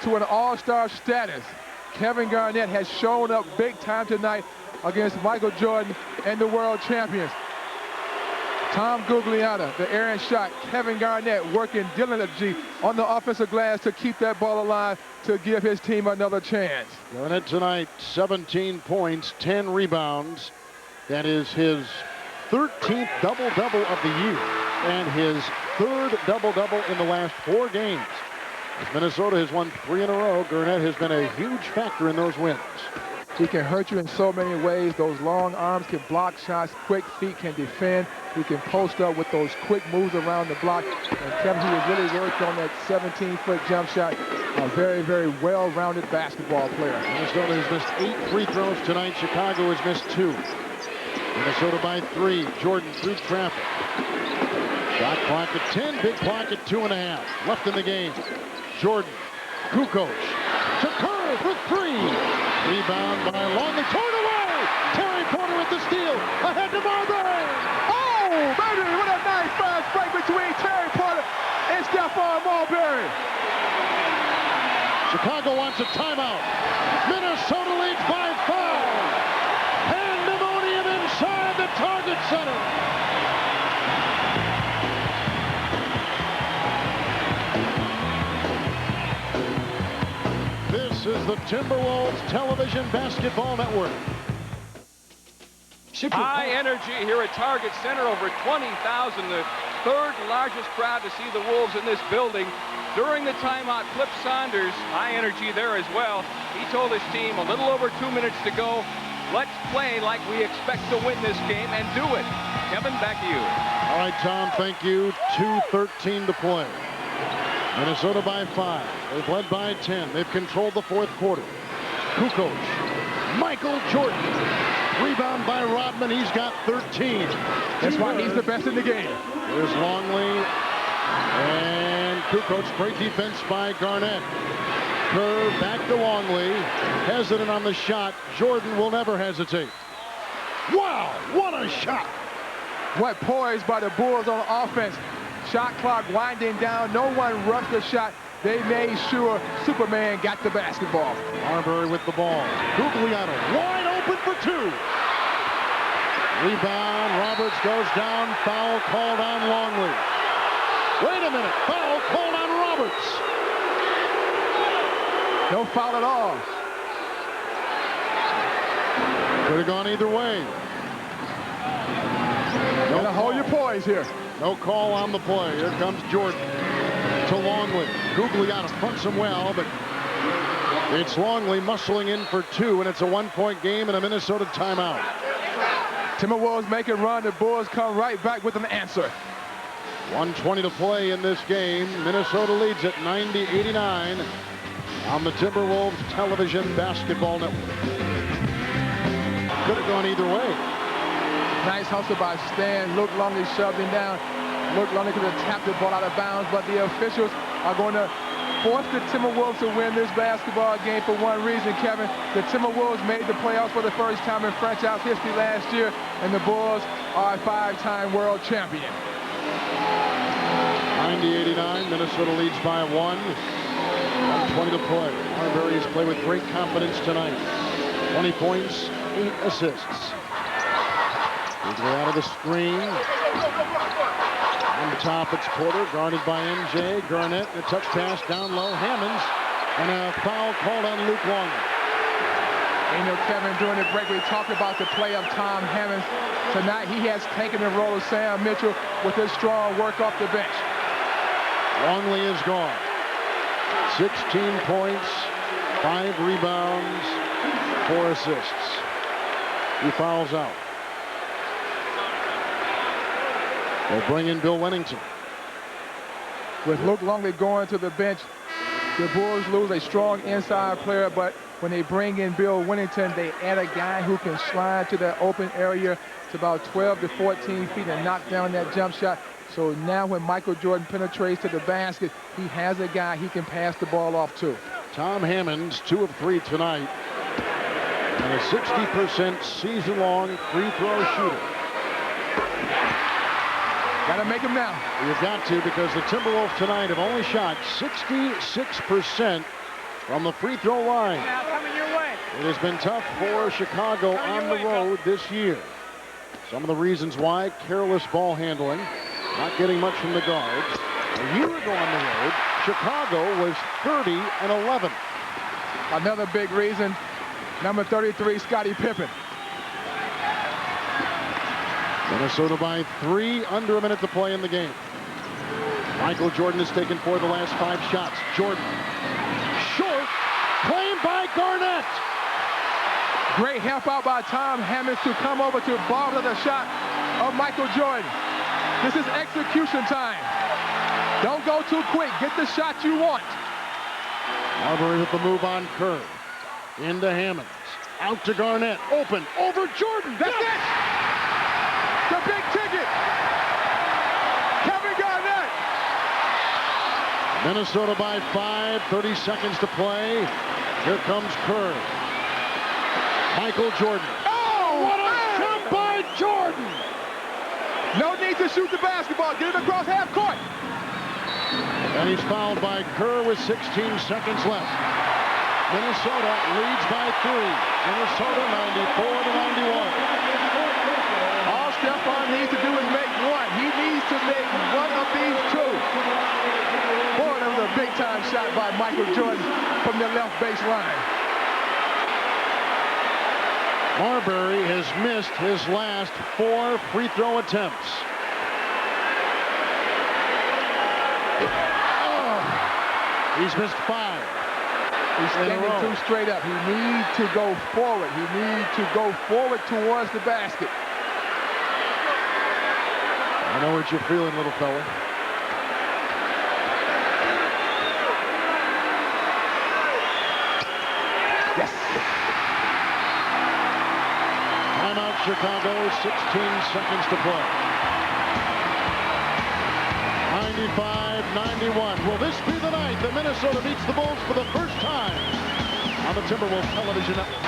to an all-star status, Kevin Garnett has shown up big time tonight against Michael Jordan and the world champions. Tom Gugliotta, the errant shot. Kevin Garnett working diligently on the offensive glass to keep that ball alive to give his team another chance. Garnett tonight, 17 points, 10 rebounds. That is his 13th double-double of the year and his 3rd double-double in the last 4 games. As Minnesota has won 3 in a row, Garnett has been a huge factor in those wins. He can hurt you in so many ways. Those long arms can block shots. Quick feet can defend. He can post up with those quick moves around the block. And Kevin, he has really worked on that 17-foot jump shot. A very, very well-rounded basketball player. Minnesota has missed 8 free throws tonight. Chicago has missed 2. Minnesota by 3. Jordan through traffic. Shot clock at 10. Big clock at 2.5. Left in the game. Jordan. Kukoc. To Kerr for 3. Rebound by Longley. Torn away. Terry Porter with the steal. Ahead to Marbury. Oh, baby, what a nice fast break between Terry Porter and Stephon Marbury. Chicago wants a timeout. Minnesota leads by 5. Pandemonium inside the Target Center. This is the Timberwolves Television Basketball Network. High energy here at Target Center, over 20,000, the 3rd largest crowd to see the Wolves in this building. During the timeout, Flip Saunders, high energy there as well. He told his team a little over 2 minutes to go. Let's play like we expect to win this game and do it. Kevin, back to you. All right, Tom, thank you. 2:13 to play. Minnesota by 5. They've led by 10. They've controlled the 4th quarter. Kukoc. Michael Jordan. Rebound by Rodman. He's got 13. That's why he's the best in the game. There's Longley. And Kukoc. Great defense by Garnett. Kerr back to Longley. Hesitant on the shot. Jordan will never hesitate. Wow, what a shot. What poise by the Bulls on offense. shot clock winding down. No one rushed the shot. They made sure Superman got the basketball. Marbury with the ball. Guglielmo wide open for two. Rebound. Roberts goes down. Foul called on Longley. Wait a minute. Foul called on Roberts. No foul at all. Could have gone either way. No, hold your poise here. No call on the play. Here comes Jordan to Longley. Guglielmo fronts him well, but it's Longley muscling in for two, and it's a one-point game and a Minnesota timeout. Timberwolves make a run. The Bulls come right back with an answer. 1:20 to play in this game. Minnesota leads at 90-89 on the Timberwolves television basketball network. Could have gone either way. Nice hustle by Stan. Luke Longley shoved him down. Luke Longley could have tapped the ball out of bounds, but the officials are going to force the Timberwolves to win this basketball game for one reason, Kevin. The Timberwolves made the playoffs for the first time in franchise history last year, and the Bulls are a five-time world champion. 90-89, Minnesota leads by one. 1:20 to play. Marbury has played with great confidence tonight. 20 points, 8 assists. He's out of the screen. On top, it's Porter, guarded by MJ. Garnett, and a touch pass down low. Hammonds, and a foul called on Luke Longley. You know, Kevin, during the break, we talked about the play of Tom Hammonds. Tonight, he has taken the role of Sam Mitchell with his strong work off the bench. Longley is gone. 16 points, 5 rebounds, 4 assists. He fouls out. They'll bring in Bill Wennington. With Luke Longley going to the bench, the Bulls lose a strong inside player, but when they bring in Bill Wennington, they add a guy who can slide to that open area to about 12 to 14 feet and knock down that jump shot. So now when Michael Jordan penetrates to the basket, he has a guy he can pass the ball off to. Tom Hammonds, 2 of 3 tonight, and a 60% season-long free throw shooter. Got to make him now. You've got to, because the Timberwolves tonight have only shot 66% from the free throw line. It has been tough for Chicago on the road this year. Some of the reasons why: careless ball handling, not getting much from the guards. A year ago on the road, Chicago was 30-11. Another big reason, number 33, Scottie Pippen. Minnesota by 3, under a minute to play in the game. Michael Jordan has taken 4 of the last 5 shots. Jordan, short, claimed by Garnett. Great help out by Tom Hammonds to come over to bother the shot of Michael Jordan. This is execution time. Don't go too quick. Get the shot you want. Marbury with the move on Kerr. Into Hammonds. Out to Garnett. Open. Over Jordan. That's it. The big ticket. Kevin Garnett. Minnesota by 5. 30 seconds to play. Here comes Kerr. Michael Jordan. Oh, what a jump by Jordan. No need to shoot the basketball. Get it across half court. And he's fouled by Kerr with 16 seconds left. Minnesota leads by 3. Minnesota 94-91. All Stephon needs to do is make one. He needs to make one of these 2. Boy, that was a big-time shot by Michael Jordan from the left baseline. Marbury has missed his last 4 free throw attempts. He's missed 5. He's standing too straight up. He needs to go forward. He needs to go forward towards the basket. I know what you're feeling, little fella. Yes. Timeout, Chicago. 16 seconds to play. 95-91. Will this be the night that Minnesota beats the Bulls for the first time on the Timberwolves television network?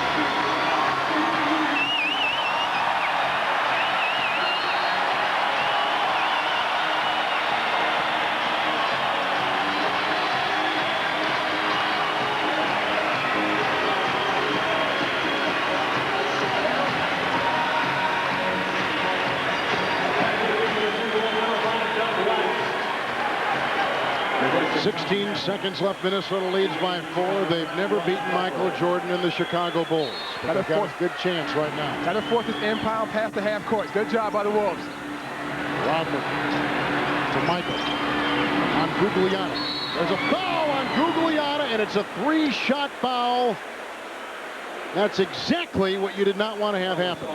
16 seconds left. Minnesota leads by 4. They've never beaten Michael Jordan and the Chicago Bulls. But they've got a good chance right now. Got to force this impound past the half court. Good job by the Wolves. Rodman to Michael on Gugliotta. There's a foul on Gugliotta, and it's a 3-shot foul. That's exactly what you did not want to have happen.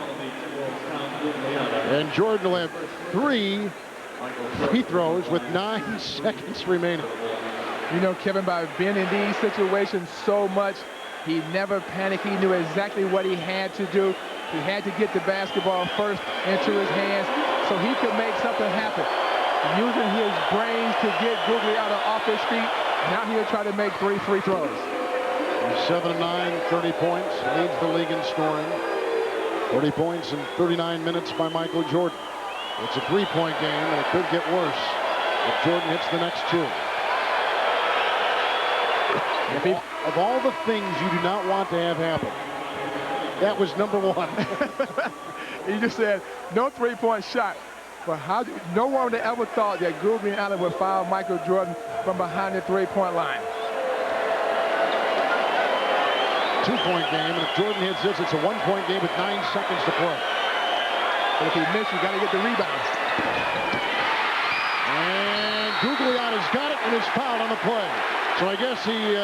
And Jordan will have 3 free throws with 9 seconds remaining. You know, Kevin, by being in these situations so much, he never panicked. He knew exactly what he had to do. He had to get the basketball first into his hands so he could make something happen. Using his brains to get Gugliotta off his feet. Now he'll try to make 3 free throws. 7-9, 30 points, leads the league in scoring. 30 points in 39 minutes by Michael Jordan. It's a 3-point game, and it could get worse if Jordan hits the next 2. Of all the things you do not want to have happen, that was number 1. He just said, no 3-point shot. But no one would have ever thought that Gugliotta would foul Michael Jordan from behind the 3-point line. 2-point game, and if Jordan hits this, it's a 1-point game with 9 seconds to play. But if he misses, you got to get the rebound. And Gugliotta's got it and is fouled on the play. So I guess he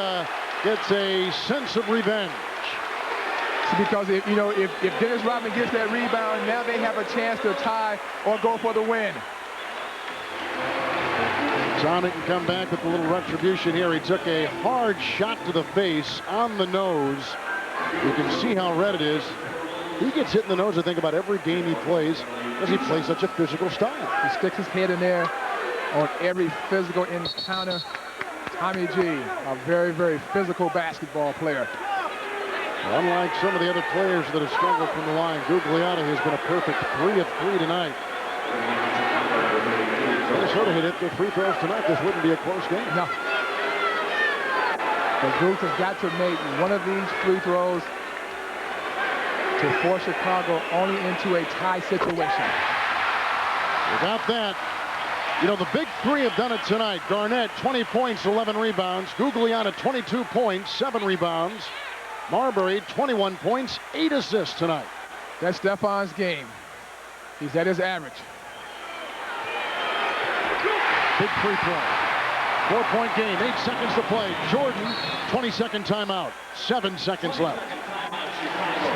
gets a sense of revenge. Because if Dennis Rodman gets that rebound, now they have a chance to tie or go for the win. Sonic can come back with a little retribution here. He took a hard shot to the face on the nose. You can see how red it is. He gets hit in the nose, I think, about every game he plays because he plays such a physical style. He sticks his head in there on every physical encounter. Tommy G, a very, very physical basketball player. Unlike some of the other players that have struggled from the line, Gugliotta has been a perfect 3 of 3 tonight. Minnesota had hit their free throws tonight. This wouldn't be a close game. No. The Bulls have got to make one of these free throws to force Chicago only into a tie situation. Without that, you know, the big 3 have done it tonight. Garnett, 20 points, 11 rebounds. Gugliotta, 22 points, 7 rebounds. Marbury, 21 points, 8 assists tonight. That's Stefan's game. He's at his average. Big free throw. 4-point game, 8 seconds to play. Jordan, 22nd timeout, 7 seconds left.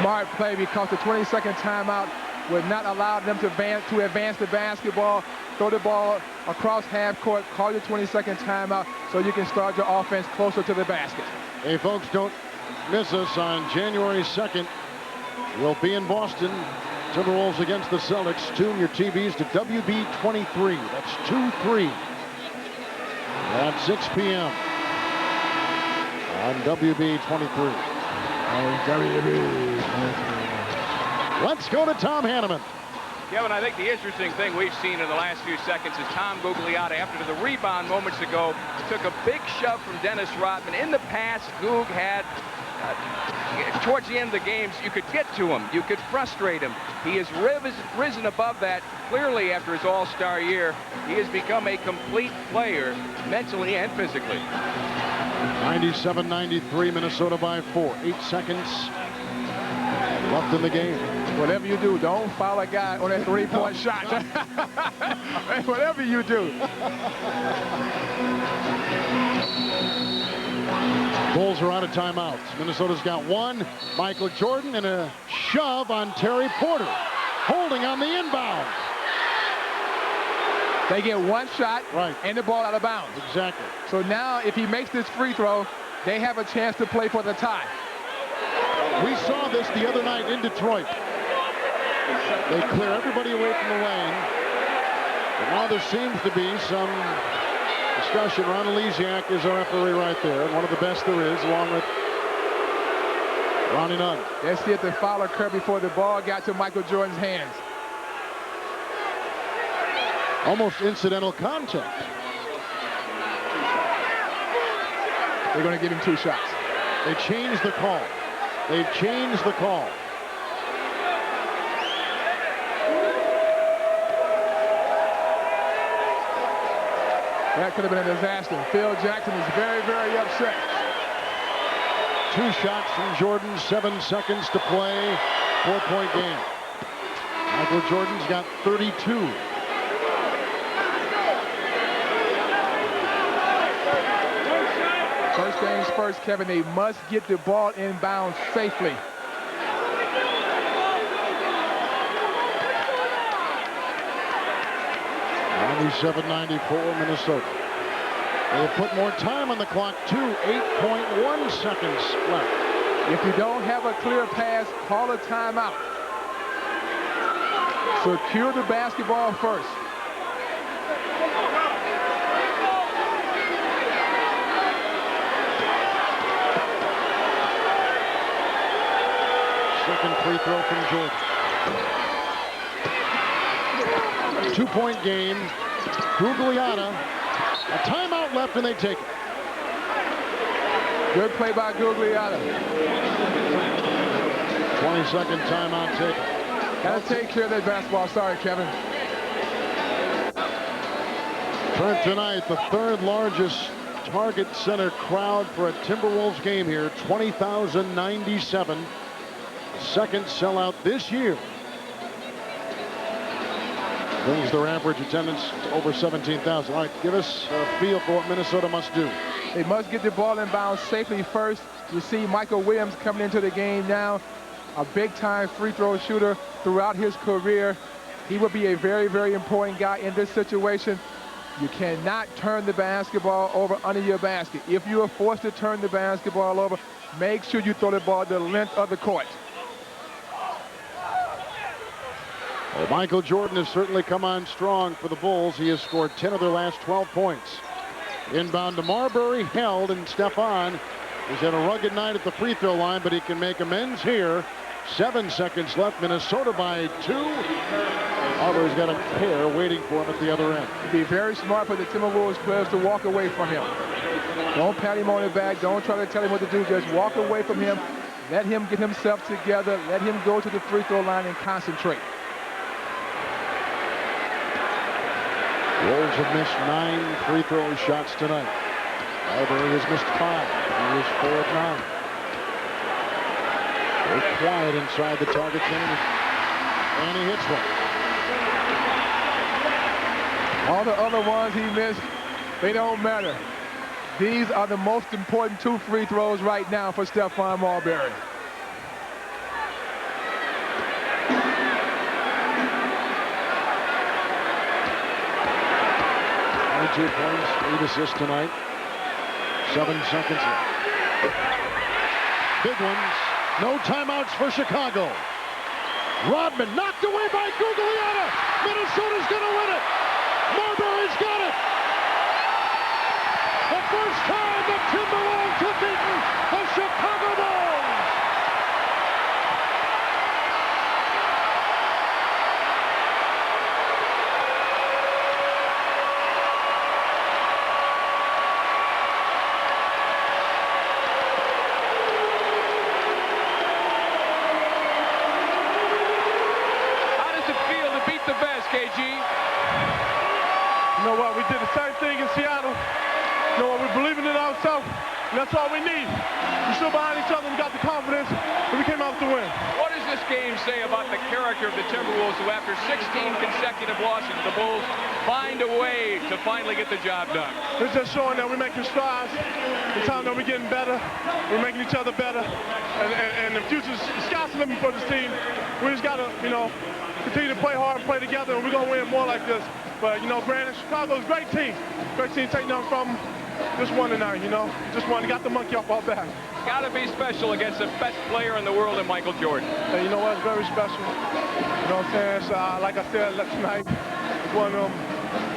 Smart play because the 22nd timeout would not allow them to advance the basketball, throw the ball across half court, call your 22nd timeout so you can start your offense closer to the basket. Hey, folks, don't miss us on January 2nd. We'll be in Boston. Timberwolves against the Celtics. Tune your TVs to WB23. That's 2-3 at 6 p.m. on WB23. Let's go to Tom Hanneman. Kevin, I think the interesting thing we've seen in the last few seconds is Tom Gugliotta, after the rebound moments ago, took a big shove from Dennis Rodman. In the past, Goog had, towards the end of the games, you could get to him. You could frustrate him. He has risen above that. Clearly, after his all-star year, he has become a complete player, mentally and physically. 97-93, Minnesota by 4. 8 seconds left in the game. Whatever you do, don't foul a guy on that 3-point shot. Whatever you do. Bulls are out of timeouts. Minnesota's got 1. Michael Jordan and a shove on Terry Porter. Holding on the inbound. They get 1 shot right, and the ball out of bounds. Exactly. So now if he makes this free throw, they have a chance to play for the tie. We saw this the other night in Detroit. They clear everybody away from the lane. But now there seems to be some discussion. Ron Elysiak is our referee right there, and one of the best there is, along with Ronnie Nunn. Let's see if the foul occurred before the ball got to Michael Jordan's hands. Almost incidental contact. They're going to give him 2 shots. They changed the call. They've changed the call. That could have been a disaster. Phil Jackson is very, very upset. 2 shots from Jordan, 7 seconds to play, 4-point game. Michael Jordan's got 32. First things first, Kevin, they must get the ball inbounds safely. $97-94 Minnesota. They'll put more time on the clock too. 8.1 seconds left. If you don't have a clear pass, call a timeout. Secure the basketball first. Second free throw from Jordan. 2-point game. Gugliotta. A timeout left and they take it. Good play by Gugliotta. 20-second timeout taken. Gotta take care of that basketball. Sorry, Kevin. Trent, tonight, the 3rd largest Target Center crowd for a Timberwolves game here. 20,097. Second sellout this year. Brings their average attendance to over 17,000. All right, give us a feel for what Minnesota must do. They must get the ball inbounds safely first. You see Michael Williams coming into the game now, a big-time free throw shooter throughout his career. He will be a very, very important guy in this situation. You cannot turn the basketball over under your basket. If you are forced to turn the basketball over, make sure you throw the ball the length of the court. Well, Michael Jordan has certainly come on strong for the Bulls. He has scored 10 of their last 12 points. Inbound to Marbury, held, and Stephon has had a rugged night at the free throw line, but he can make amends here. 7 seconds left. Minnesota by 2. Marbury's got a pair waiting for him at the other end. It'd be very smart for the Timberwolves players to walk away from him. Don't pat him on the back. Don't try to tell him what to do. Just walk away from him. Let him get himself together. Let him go to the free throw line and concentrate. Wolves have missed 9 free throw shots tonight. Marbury has missed 5. He was 4 of 9. Very quiet inside the Target Center. And he hits one. All the other ones he missed, they don't matter. These are the most important 2 free throws right now for Stephon Marbury. 2 points, 8 assists tonight. 7 seconds left. Big ones. No timeouts for Chicago. Rodman knocked away by Gugliotta. Minnesota's going to win it. Marbury's got it. The first time the Timberwolves have beaten the Chicago Bulls. KG. You know what? We did the same thing in Seattle. You know what? We're believing in ourselves, and that's all we need. We stood behind each other and got the confidence, and we came out to win. What does this game say about the character of the Timberwolves, who after 16 consecutive losses, the Bulls find a way to finally get the job done? It's just showing that we're making strides. The time that we're getting better, we're making each other better, and the future's the sky's the limit for this team. We just gotta, you know, continue to play hard and play together, and we're going to win more like this. But, you know, granted, Chicago's a great team. Great team, take nothing from them. Just won tonight, you know. Just won. Got the monkey off our back. Got to be special against the best player in the world in Michael Jordan. Hey, you know what? It's very special. You know what I'm saying? So, like I said tonight, it's one of them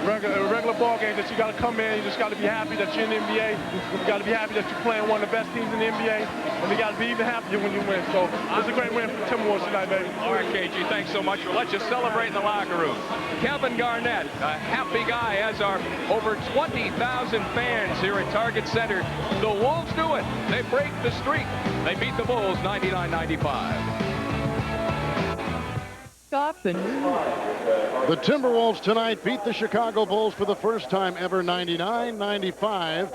regular ball games that you got to come in. You just got to be happy that you're in the NBA. You got to be happy that you're playing one of the best teams in the NBA. And you got to be even happier when you win. So it's a great win for the Timberwolves tonight, baby. All right, KG, thanks so much. We'll let you celebrate in the locker room. Kevin Garnett, a happy guy, as are over 20,000 fans here at Target Center. The Wolves do it. They break the streak. They beat the Bulls 99-95. kicked off the new year. The Timberwolves tonight beat the Chicago Bulls for the first time ever, 99-95.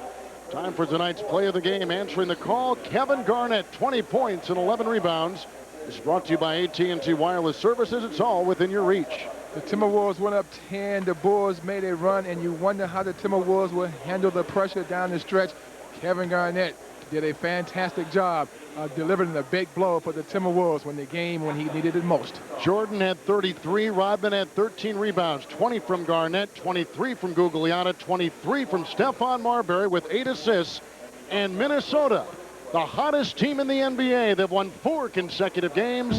Time for tonight's play of the game. Answering the call, Kevin Garnett, 20 points and 11 rebounds. This is brought to you by AT&T Wireless Services. It's all within your reach. The Timberwolves went up 10. The Bulls made a run, and you wonder how the Timberwolves will handle the pressure down the stretch. Kevin Garnett did a fantastic job delivering the big blow for the Timberwolves when he needed it most. Jordan had 33. Rodman had 13 rebounds, 20 from Garnett, 23 from Gugliotta, 23 from Stephon Marbury with 8 assists. And Minnesota, the hottest team in the NBA. They've won 4 consecutive games,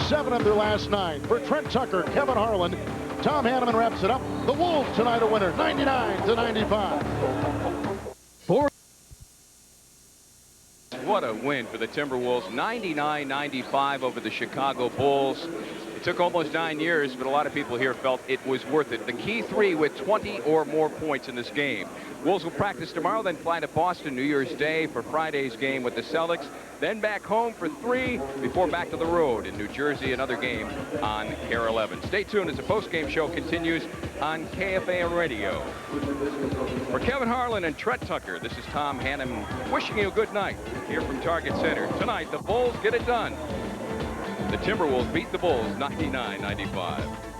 7 of their last 9. For Trent Tucker, Kevin Harlan, Tom Hanneman wraps it up. The Wolves tonight a winner, 99-95. What a win for the Timberwolves, 99-95 over the Chicago Bulls. It took almost 9 years, but a lot of people here felt it was worth it. The key 3 with 20 or more points in this game. Wolves will practice tomorrow, then fly to Boston New Year's Day for Friday's game with the Celtics, then back home for 3 before back to the road in New Jersey, another game on KARE 11. Stay tuned as the post-game show continues on KFAN Radio. For Kevin Harlan and Trent Tucker, this is Tom Hanneman wishing you a good night here from Target Center. Tonight, the Bulls get it done. The Timberwolves beat the Bulls 99-95.